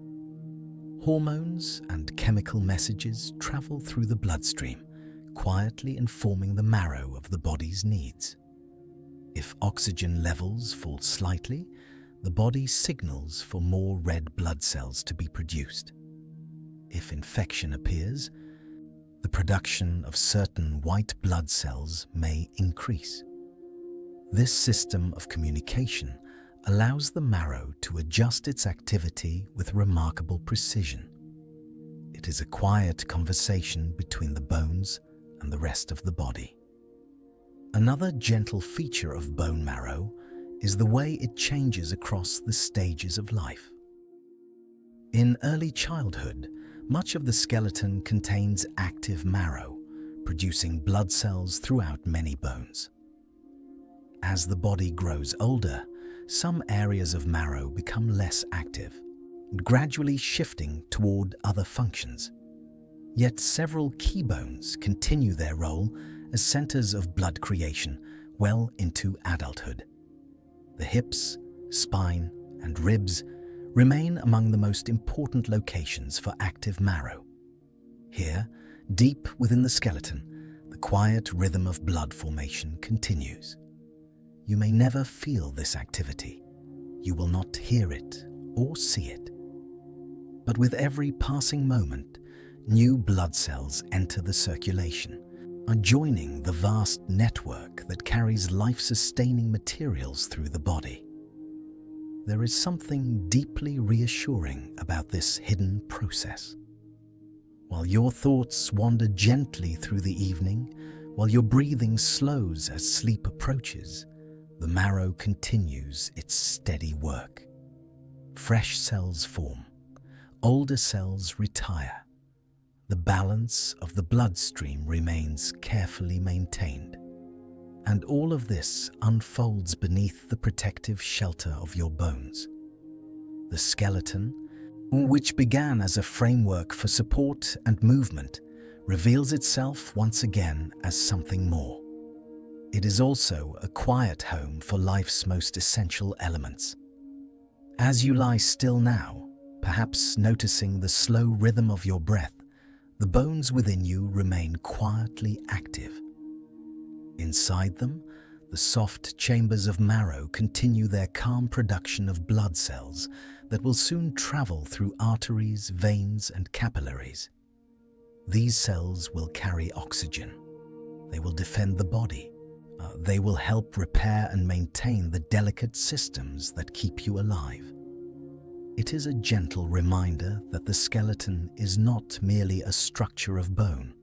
Hormones and chemical messages travel through the bloodstream, quietly informing the marrow of the body's needs. If oxygen levels fall slightly, the body signals for more red blood cells to be produced. If infection appears, the production of certain white blood cells may increase. This system of communication allows the marrow to adjust its activity with remarkable precision. It is a quiet conversation between the bones and the rest of the body. Another gentle feature of bone marrow is the way it changes across the stages of life. In early childhood, much of the skeleton contains active marrow, producing blood cells throughout many bones. As the body grows older, some areas of marrow become less active, gradually shifting toward other functions. Yet several key bones continue their role as centers of blood creation well into adulthood. The hips, spine, and ribs remain among the most important locations for active marrow. Here, deep within the skeleton, the quiet rhythm of blood formation continues. You may never feel this activity. You will not hear it or see it. But with every passing moment, new blood cells enter the circulation, joining the vast network that carries life-sustaining materials through the body. There is something deeply reassuring about this hidden process. While your thoughts wander gently through the evening, while your breathing slows as sleep approaches, the marrow continues its steady work. Fresh cells form, older cells retire. The balance of the bloodstream remains carefully maintained. And all of this unfolds beneath the protective shelter of your bones. The skeleton, which began as a framework for support and movement, reveals itself once again as something more. It is also a quiet home for life's most essential elements. As you lie still now, perhaps noticing the slow rhythm of your breath, the bones within you remain quietly active. Inside them, the soft chambers of marrow continue their calm production of blood cells that will soon travel through arteries, veins, and capillaries. These cells will carry oxygen. They will defend the body. They will help repair and maintain the delicate systems that keep you alive. It is a gentle reminder that the skeleton is not merely a structure of bone.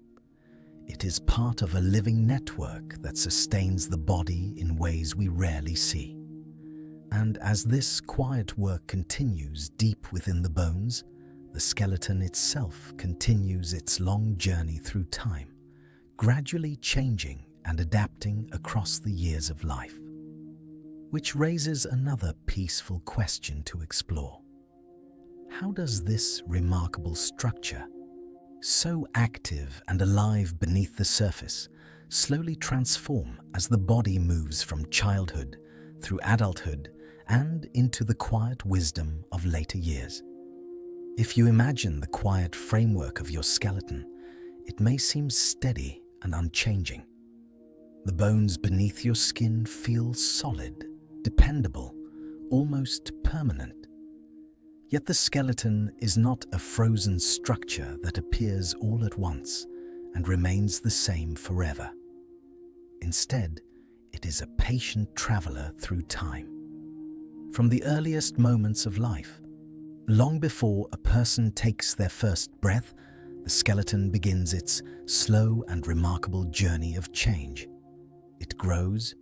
It is part of a living network that sustains the body in ways we rarely see. And as this quiet work continues deep within the bones, the skeleton itself continues its long journey through time, gradually changing and adapting across the years of life. Which raises another peaceful question to explore. How does this remarkable structure, so active and alive beneath the surface, slowly transform as the body moves from childhood through adulthood and into the quiet wisdom of later years? If you imagine the quiet framework of your skeleton, it may seem steady and unchanging. The bones beneath your skin feel solid, dependable, almost permanent. Yet the skeleton is not a frozen structure that appears all at once and remains the same forever. Instead, it is a patient traveler through time. From the earliest moments of life, long before a person takes their first breath, the skeleton begins its slow and remarkable journey of change. It grows,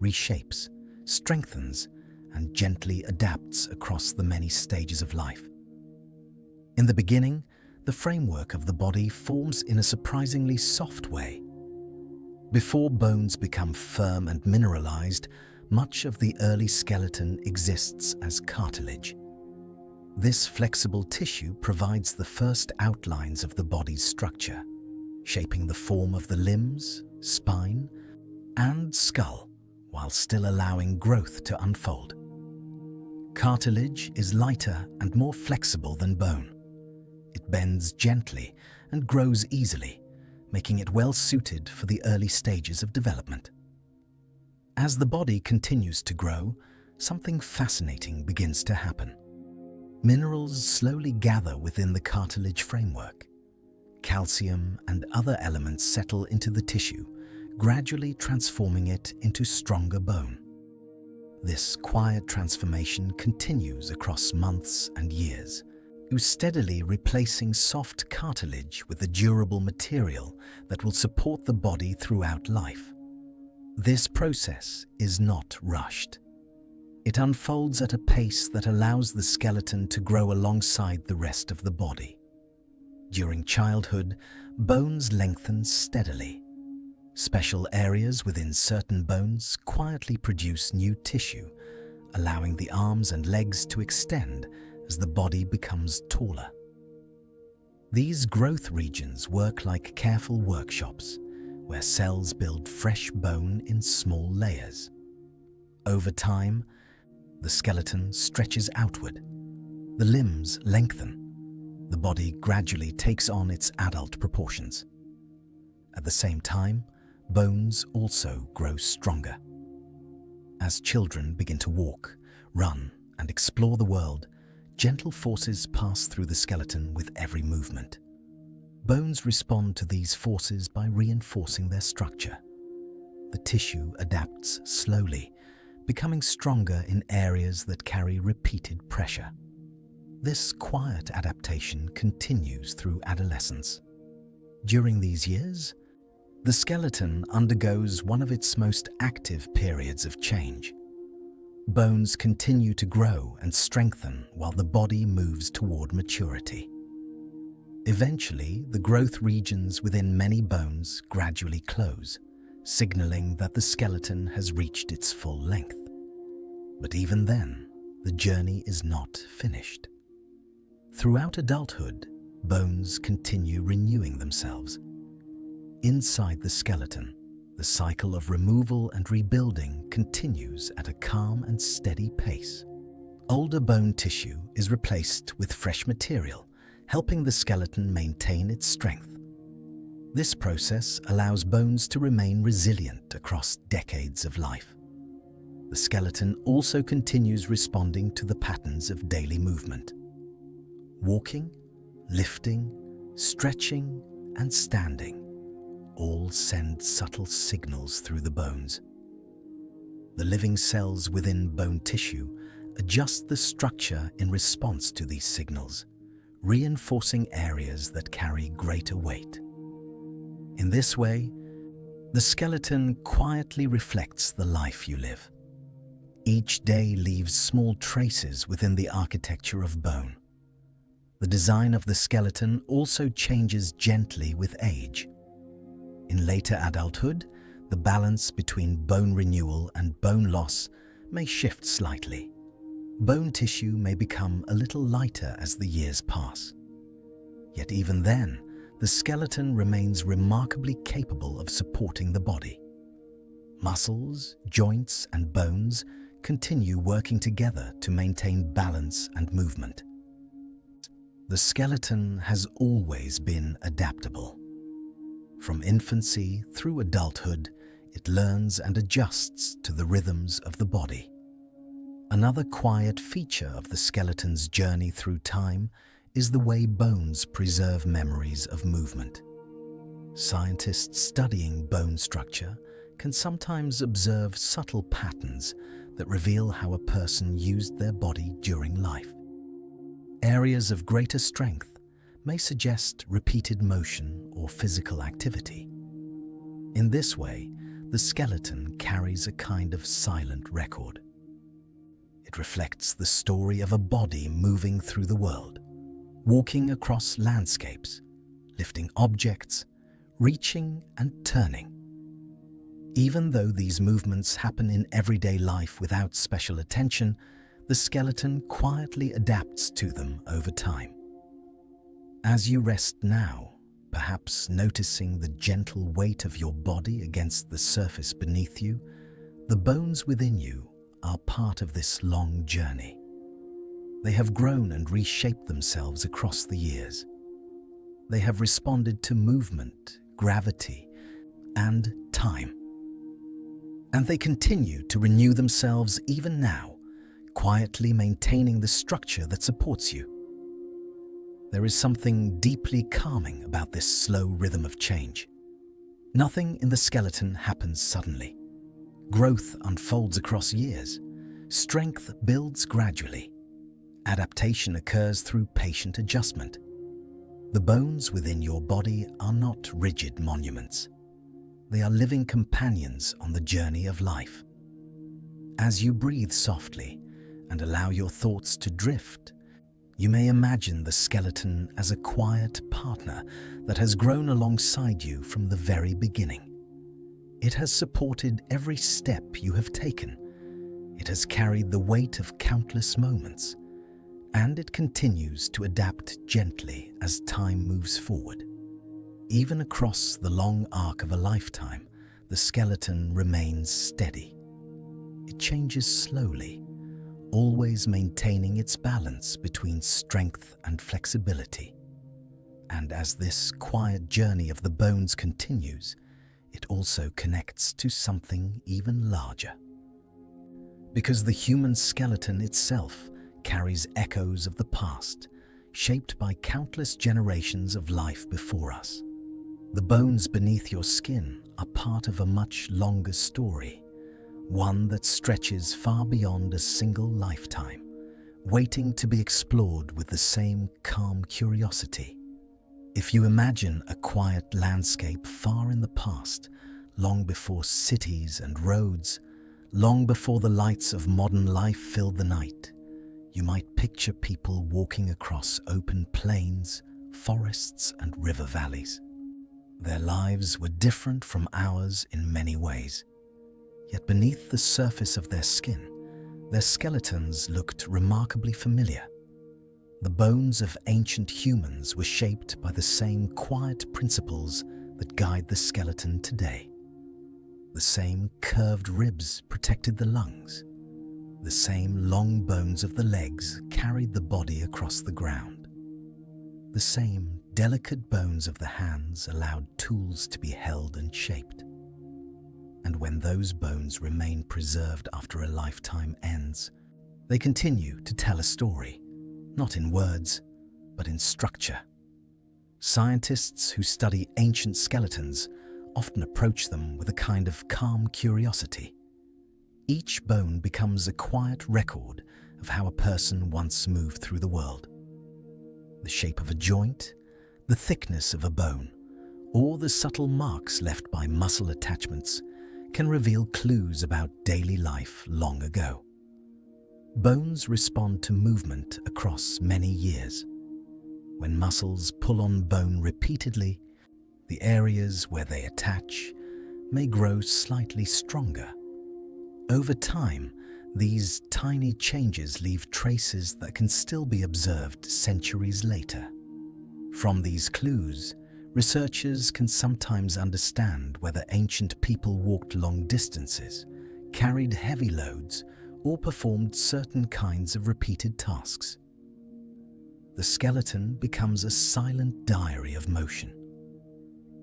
reshapes, strengthens, and gently adapts across the many stages of life. In the beginning, the framework of the body forms in a surprisingly soft way. Before bones become firm and mineralized, much of the early skeleton exists as cartilage. This flexible tissue provides the first outlines of the body's structure, shaping the form of the limbs, spine, and skull, while still allowing growth to unfold. Cartilage is lighter and more flexible than bone. It bends gently and grows easily, making it well suited for the early stages of development. As the body continues to grow, something fascinating begins to happen. Minerals slowly gather within the cartilage framework. Calcium and other elements settle into the tissue, gradually transforming it into stronger bone. This quiet transformation continues across months and years, steadily replacing soft cartilage with a durable material that will support the body throughout life. This process is not rushed. It unfolds at a pace that allows the skeleton to grow alongside the rest of the body. During childhood, bones lengthen steadily. Special areas within certain bones quietly produce new tissue, allowing the arms and legs to extend as the body becomes taller. These growth regions work like careful workshops, where cells build fresh bone in small layers. Over time, the skeleton stretches outward. The limbs lengthen. The body gradually takes on its adult proportions. At the same time, bones also grow stronger. As children begin to walk, run, and explore the world, gentle forces pass through the skeleton with every movement. Bones respond to these forces by reinforcing their structure. The tissue adapts slowly, becoming stronger in areas that carry repeated pressure. This quiet adaptation continues through adolescence. During these years, the skeleton undergoes one of its most active periods of change. Bones continue to grow and strengthen while the body moves toward maturity. Eventually, the growth regions within many bones gradually close, signaling that the skeleton has reached its full length. But even then, the journey is not finished. Throughout adulthood, bones continue renewing themselves. Inside the skeleton, The cycle of removal and rebuilding continues at a calm and steady pace. Older bone tissue is replaced with fresh material, helping the skeleton maintain its strength. This process allows bones to remain resilient across decades of life. The skeleton also continues responding to the patterns of daily movement. Walking, lifting, stretching, and standing all send subtle signals through the bones. The living cells within bone tissue adjust the structure in response to these signals, reinforcing areas that carry greater weight. In this way, the skeleton quietly reflects the life you live. Each day leaves small traces within the architecture of bone. The design of the skeleton also changes gently with age. In later adulthood, the balance between bone renewal and bone loss may shift slightly. Bone tissue may become a little lighter as the years pass. Yet even then, the skeleton remains remarkably capable of supporting the body. Muscles, joints, and bones continue working together to maintain balance and movement. The skeleton has always been adaptable. From infancy through adulthood, it learns and adjusts to the rhythms of the body. Another quiet feature of the skeleton's journey through time is the way bones preserve memories of movement. Scientists studying bone structure can sometimes observe subtle patterns that reveal how a person used their body during life. Areas of greater strength may suggest repeated motion or physical activity. In this way, the skeleton carries a kind of silent record. It reflects the story of a body moving through the world, walking across landscapes, lifting objects, reaching and turning. Even though these movements happen in everyday life without special attention, the skeleton quietly adapts to them over time. As you rest now, perhaps noticing the gentle weight of your body against the surface beneath you, the bones within you are part of this long journey. They have grown and reshaped themselves across the years. They have responded to movement, gravity, and time. And they continue to renew themselves even now, quietly maintaining the structure that supports you. There is something deeply calming about this slow rhythm of change. Nothing in the skeleton happens suddenly. Growth unfolds across years. Strength builds gradually. Adaptation occurs through patient adjustment. The bones within your body are not rigid monuments. They are living companions on the journey of life. As you breathe softly and allow your thoughts to drift, you may imagine the skeleton as a quiet partner that has grown alongside you from the very beginning. It has supported every step you have taken. It has carried the weight of countless moments, and it continues to adapt gently as time moves forward. Even across the long arc of a lifetime, the skeleton remains steady. It changes slowly, always maintaining its balance between strength and flexibility. And as this quiet journey of the bones continues, it also connects to something even larger. Because the human skeleton itself carries echoes of the past, shaped by countless generations of life before us. The bones beneath your skin are part of a much longer story, one that stretches far beyond a single lifetime, waiting to be explored with the same calm curiosity. If you imagine a quiet landscape far in the past, long before cities and roads, long before the lights of modern life filled the night, you might picture people walking across open plains, forests, and river valleys. Their lives were different from ours in many ways. Yet beneath the surface of their skin, their skeletons looked remarkably familiar. The bones of ancient humans were shaped by the same quiet principles that guide the skeleton today. The same curved ribs protected the lungs. The same long bones of the legs carried the body across the ground. The same delicate bones of the hands allowed tools to be held and shaped. And when those bones remain preserved after a lifetime ends, they continue to tell a story, not in words, but in structure. Scientists who study ancient skeletons often approach them with a kind of calm curiosity. Each bone becomes a quiet record of how a person once moved through the world. The shape of a joint, the thickness of a bone, or the subtle marks left by muscle attachments can reveal clues about daily life long ago. Bones respond to movement across many years. When muscles pull on bone repeatedly, the areas where they attach may grow slightly stronger. Over time, these tiny changes leave traces that can still be observed centuries later. From these clues, researchers can sometimes understand whether ancient people walked long distances, carried heavy loads, or performed certain kinds of repeated tasks. The skeleton becomes a silent diary of motion.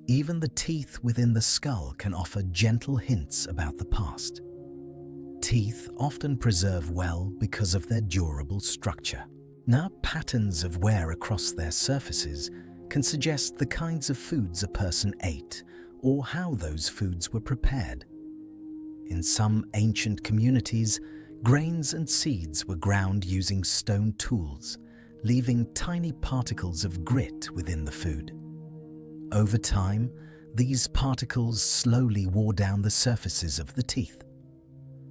Even the teeth within the skull can offer gentle hints about the past. Teeth often preserve well because of their durable structure. Now, patterns of wear across their surfaces can suggest the kinds of foods a person ate or how those foods were prepared. In some ancient communities, grains and seeds were ground using stone tools, leaving tiny particles of grit within the food. Over time, these particles slowly wore down the surfaces of the teeth.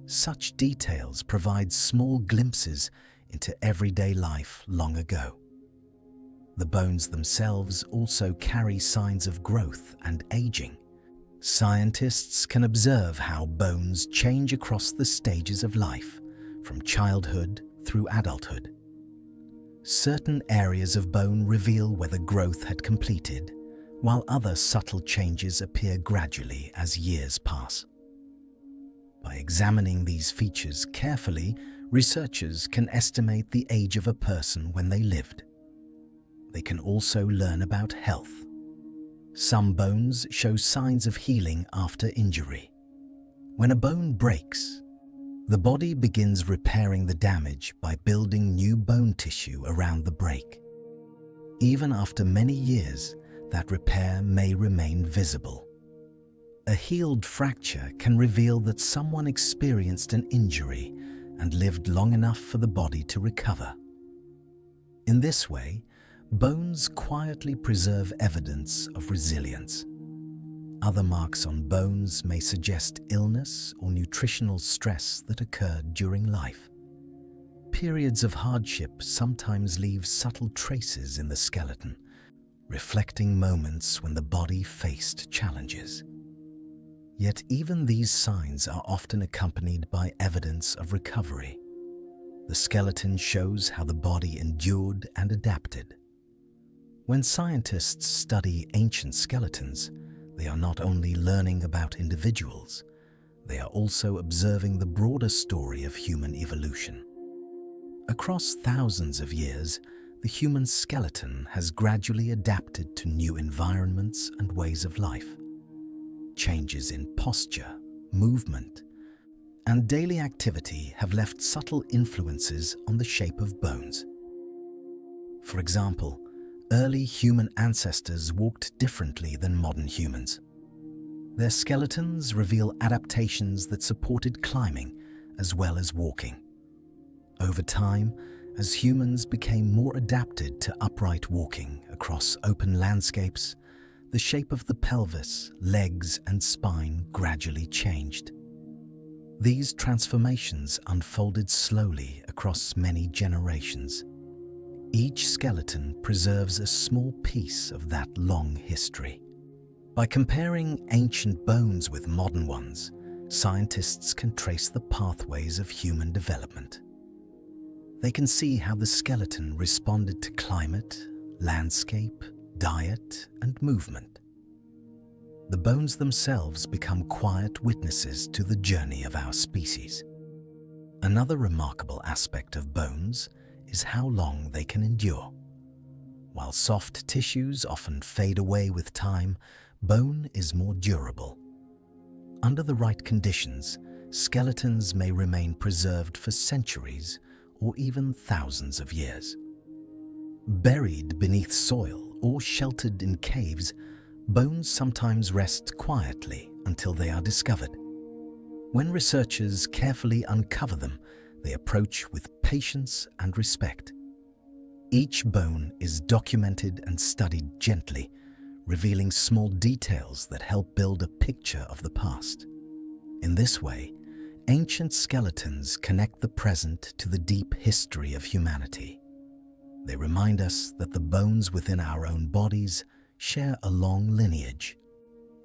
Such details provide small glimpses into everyday life long ago. The bones themselves also carry signs of growth and aging. Scientists can observe how bones change across the stages of life, from childhood through adulthood. Certain areas of bone reveal whether growth had completed, while other subtle changes appear gradually as years pass. By examining these features carefully, researchers can estimate the age of a person when they lived. They can also learn about health. Some bones show signs of healing after injury. When a bone breaks, the body begins repairing the damage by building new bone tissue around the break. Even after many years, that repair may remain visible. A healed fracture can reveal that someone experienced an injury and lived long enough for the body to recover. In this way, bones quietly preserve evidence of resilience. Other marks on bones may suggest illness or nutritional stress that occurred during life. Periods of hardship sometimes leave subtle traces in the skeleton, reflecting moments when the body faced challenges. Yet even these signs are often accompanied by evidence of recovery. The skeleton shows how the body endured and adapted. When scientists study ancient skeletons, they are not only learning about individuals, they are also observing the broader story of human evolution. Across thousands of years, the human skeleton has gradually adapted to new environments and ways of life. Changes in posture, movement, and daily activity have left subtle influences on the shape of bones. For example, early human ancestors walked differently than modern humans. Their skeletons reveal adaptations that supported climbing as well as walking. Over time, as humans became more adapted to upright walking across open landscapes, the shape of the pelvis, legs, and spine gradually changed. These transformations unfolded slowly across many generations. Each skeleton preserves a small piece of that long history. By comparing ancient bones with modern ones, scientists can trace the pathways of human development. They can see how the skeleton responded to climate, landscape, diet, and movement. the bones themselves become quiet witnesses to the journey of our species. Another remarkable aspect of bones is how long they can endure. While soft tissues often fade away with time, bone is more durable. Under the right conditions, skeletons may remain preserved for centuries or even thousands of years. Buried beneath soil or sheltered in caves, bones sometimes rest quietly until they are discovered. When researchers carefully uncover them, they approach with patience and respect. Each bone is documented and studied gently, revealing small details that help build a picture of the past. In this way, ancient skeletons connect the present to the deep history of humanity. They remind us that the bones within our own bodies share a long lineage.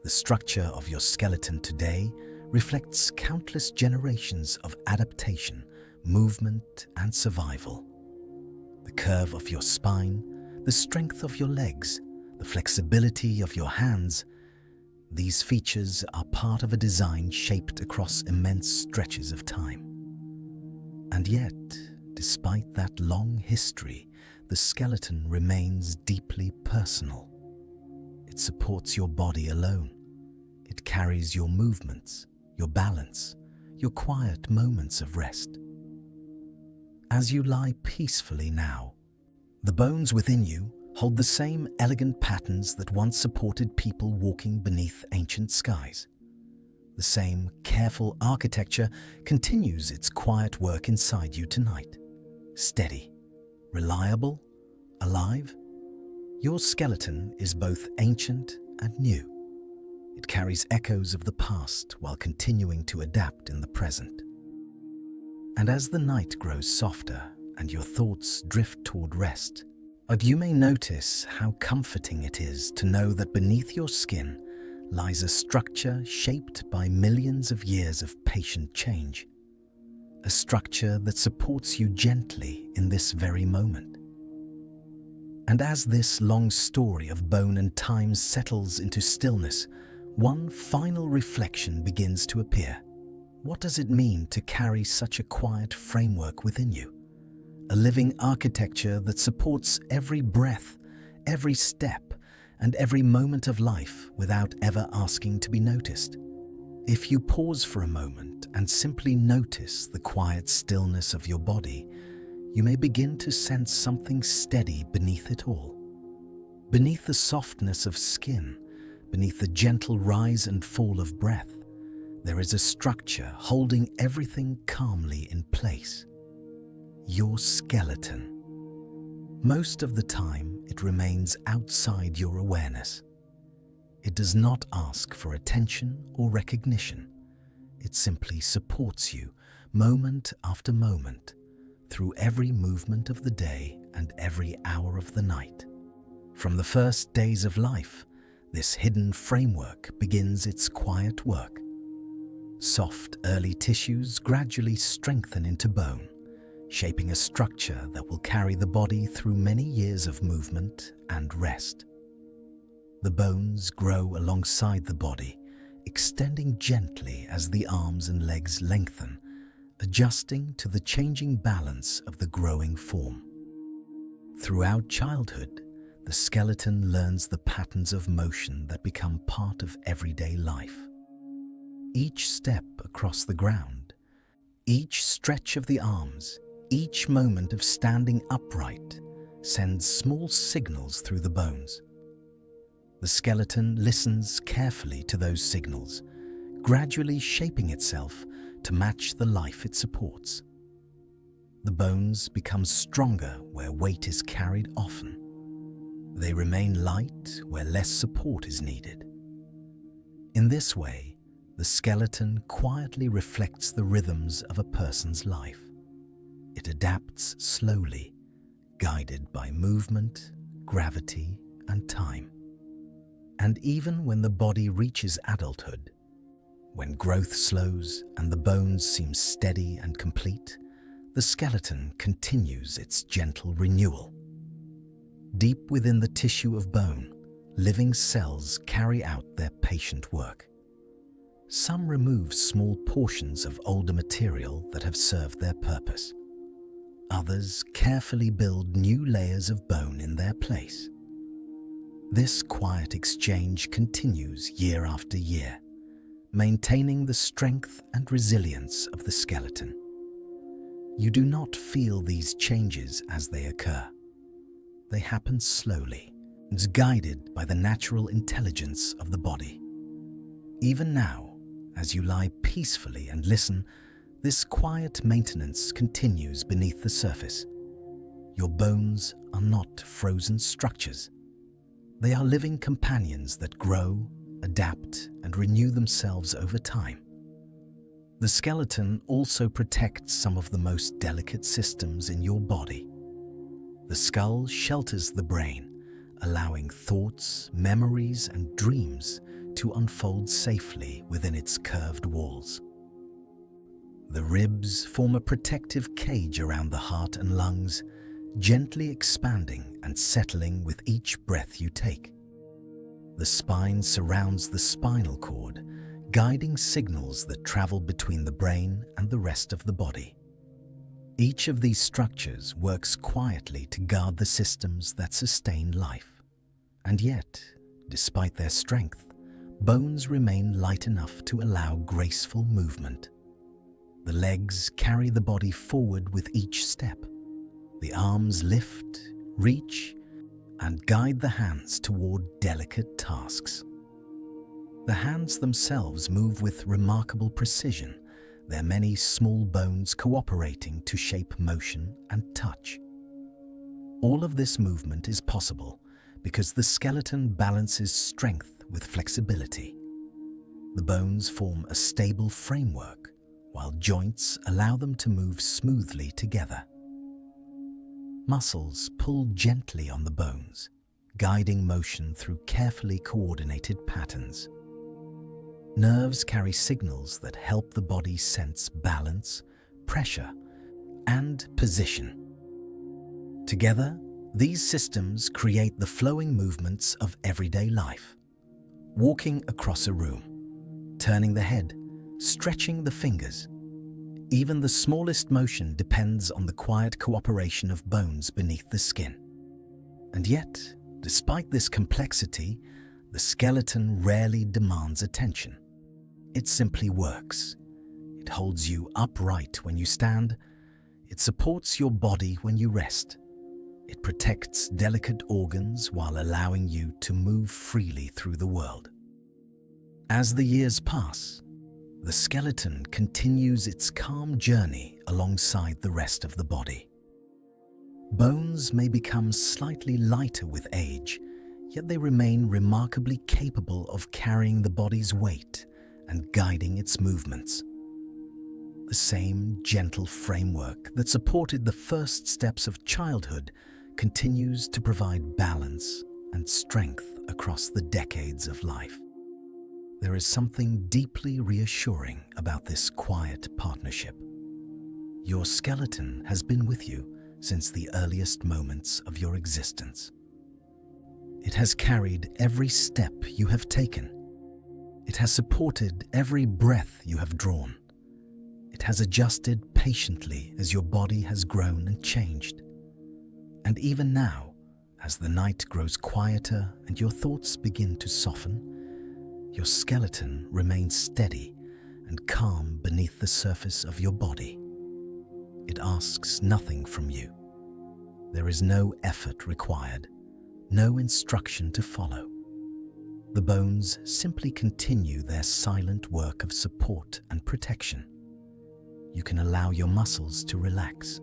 The structure of your skeleton today reflects countless generations of adaptation, movement, and survival. The curve of your spine, the strength of your legs, the flexibility of your hands, these features are part of a design shaped across immense stretches of time. And yet, despite that long history, the skeleton remains deeply personal. It supports your body alone. It carries your movements, your balance, your quiet moments of rest. As you lie peacefully now, the bones within you hold the same elegant patterns that once supported people walking beneath ancient skies. The same careful architecture continues its quiet work inside you tonight. Steady, reliable, alive. Your skeleton is both ancient and new. It carries echoes of the past while continuing to adapt in the present. And as the night grows softer and your thoughts drift toward rest, you may notice how comforting it is to know that beneath your skin lies a structure shaped by millions of years of patient change. A structure that supports you gently in this very moment. And as this long story of bone and time settles into stillness, one final reflection begins to appear. What does it mean to carry such a quiet framework within you? A living architecture that supports every breath, every step, and every moment of life without ever asking to be noticed. If you pause for a moment and simply notice the quiet stillness of your body, you may begin to sense something steady beneath it all. Beneath the softness of skin, beneath the gentle rise and fall of breath, there is a structure holding everything calmly in place. Your skeleton. Most of the time, it remains outside your awareness. It does not ask for attention or recognition. It simply supports you, moment after moment, through every movement of the day and every hour of the night. From the first days of life, this hidden framework begins its quiet work. Soft, early tissues gradually strengthen into bone, shaping a structure that will carry the body through many years of movement and rest. The bones grow alongside the body, extending gently as the arms and legs lengthen, adjusting to the changing balance of the growing form. Throughout childhood, the skeleton learns the patterns of motion that become part of everyday life. Each step across the ground, each stretch of the arms, each moment of standing upright sends small signals through the bones. The skeleton listens carefully to those signals, gradually shaping itself to match the life it supports. The bones become stronger where weight is carried often. They remain light where less support is needed. In this way, the skeleton quietly reflects the rhythms of a person's life. It adapts slowly, guided by movement, gravity, and time. And even when the body reaches adulthood, when growth slows and the bones seem steady and complete, the skeleton continues its gentle renewal. Deep within the tissue of bone living cells carry out their patient work. Some remove small portions of older material that have served their purpose. Others carefully build new layers of bone in their place. This quiet exchange continues year after year, maintaining the strength and resilience of the skeleton. You do not feel these changes as they occur. They happen slowly and guided by the natural intelligence of the body. Even now, as you lie peacefully and listen, this quiet maintenance continues beneath the surface. Your bones are not frozen structures. They are living companions that grow, adapt, and renew themselves over time. The skeleton also protects some of the most delicate systems in your body. The skull shelters the brain, allowing thoughts, memories, and dreams to unfold safely within its curved walls. The ribs form a protective cage around the heart and lungs, gently expanding and settling with each breath you take. The spine surrounds the spinal cord, guiding signals that travel between the brain and the rest of the body. Each of these structures works quietly to guard the systems that sustain life. And yet, despite their strength, bones remain light enough to allow graceful movement. The legs carry the body forward with each step. The arms lift, reach, and guide the hands toward delicate tasks. The hands themselves move with remarkable precision, their many small bones cooperating to shape motion and touch. All of this movement is possible because the skeleton balances strength with flexibility. The bones form a stable framework, while joints allow them to move smoothly together. Muscles pull gently on the bones, guiding motion through carefully coordinated patterns. Nerves carry signals that help the body sense balance, pressure, and position. Together, these systems create the flowing movements of everyday life. Walking across a room, turning the head, stretching the fingers. Even the smallest motion depends on the quiet cooperation of bones beneath the skin. And yet, despite this complexity, the skeleton rarely demands attention. It simply works. It holds you upright when you stand. It supports your body when you rest. It protects delicate organs while allowing you to move freely through the world. As the years pass, the skeleton continues its calm journey alongside the rest of the body. Bones may become slightly lighter with age, yet they remain remarkably capable of carrying the body's weight and guiding its movements. The same gentle framework that supported the first steps of childhood continues to provide balance and strength across the decades of life. There is something deeply reassuring about this quiet partnership. Your skeleton has been with you since the earliest moments of your existence. It has carried every step you have taken. It has supported every breath you have drawn. It has adjusted patiently as your body has grown and changed. And even now, as the night grows quieter and your thoughts begin to soften, your skeleton remains steady and calm beneath the surface of your body. It asks nothing from you. There is no effort required, no instruction to follow. The bones simply continue their silent work of support and protection. You can allow your muscles to relax.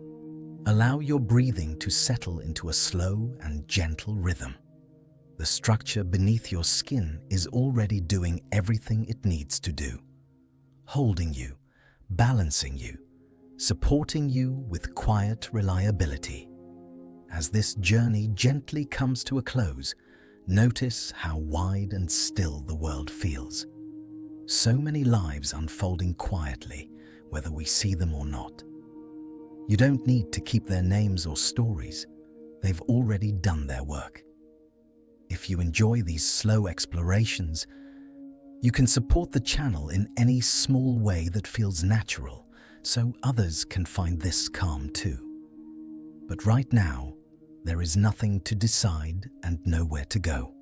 Allow your breathing to settle into a slow and gentle rhythm. The structure beneath your skin is already doing everything it needs to do, holding you, balancing you, supporting you with quiet reliability. As this journey gently comes to a close, notice how wide and still the world feels. So many lives unfolding quietly, whether we see them or not. You don't need to keep their names or stories. They've already done their work. If you enjoy these slow explorations, you can support the channel in any small way that feels natural, so others can find this calm too. But right now, there is nothing to decide and nowhere to go.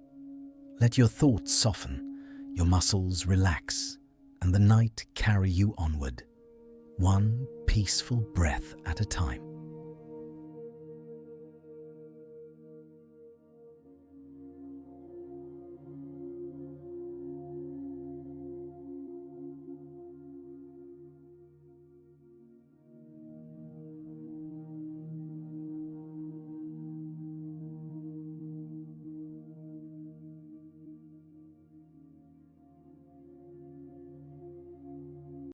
Let your thoughts soften, your muscles relax, and the night carry you onward, one peaceful breath at a time.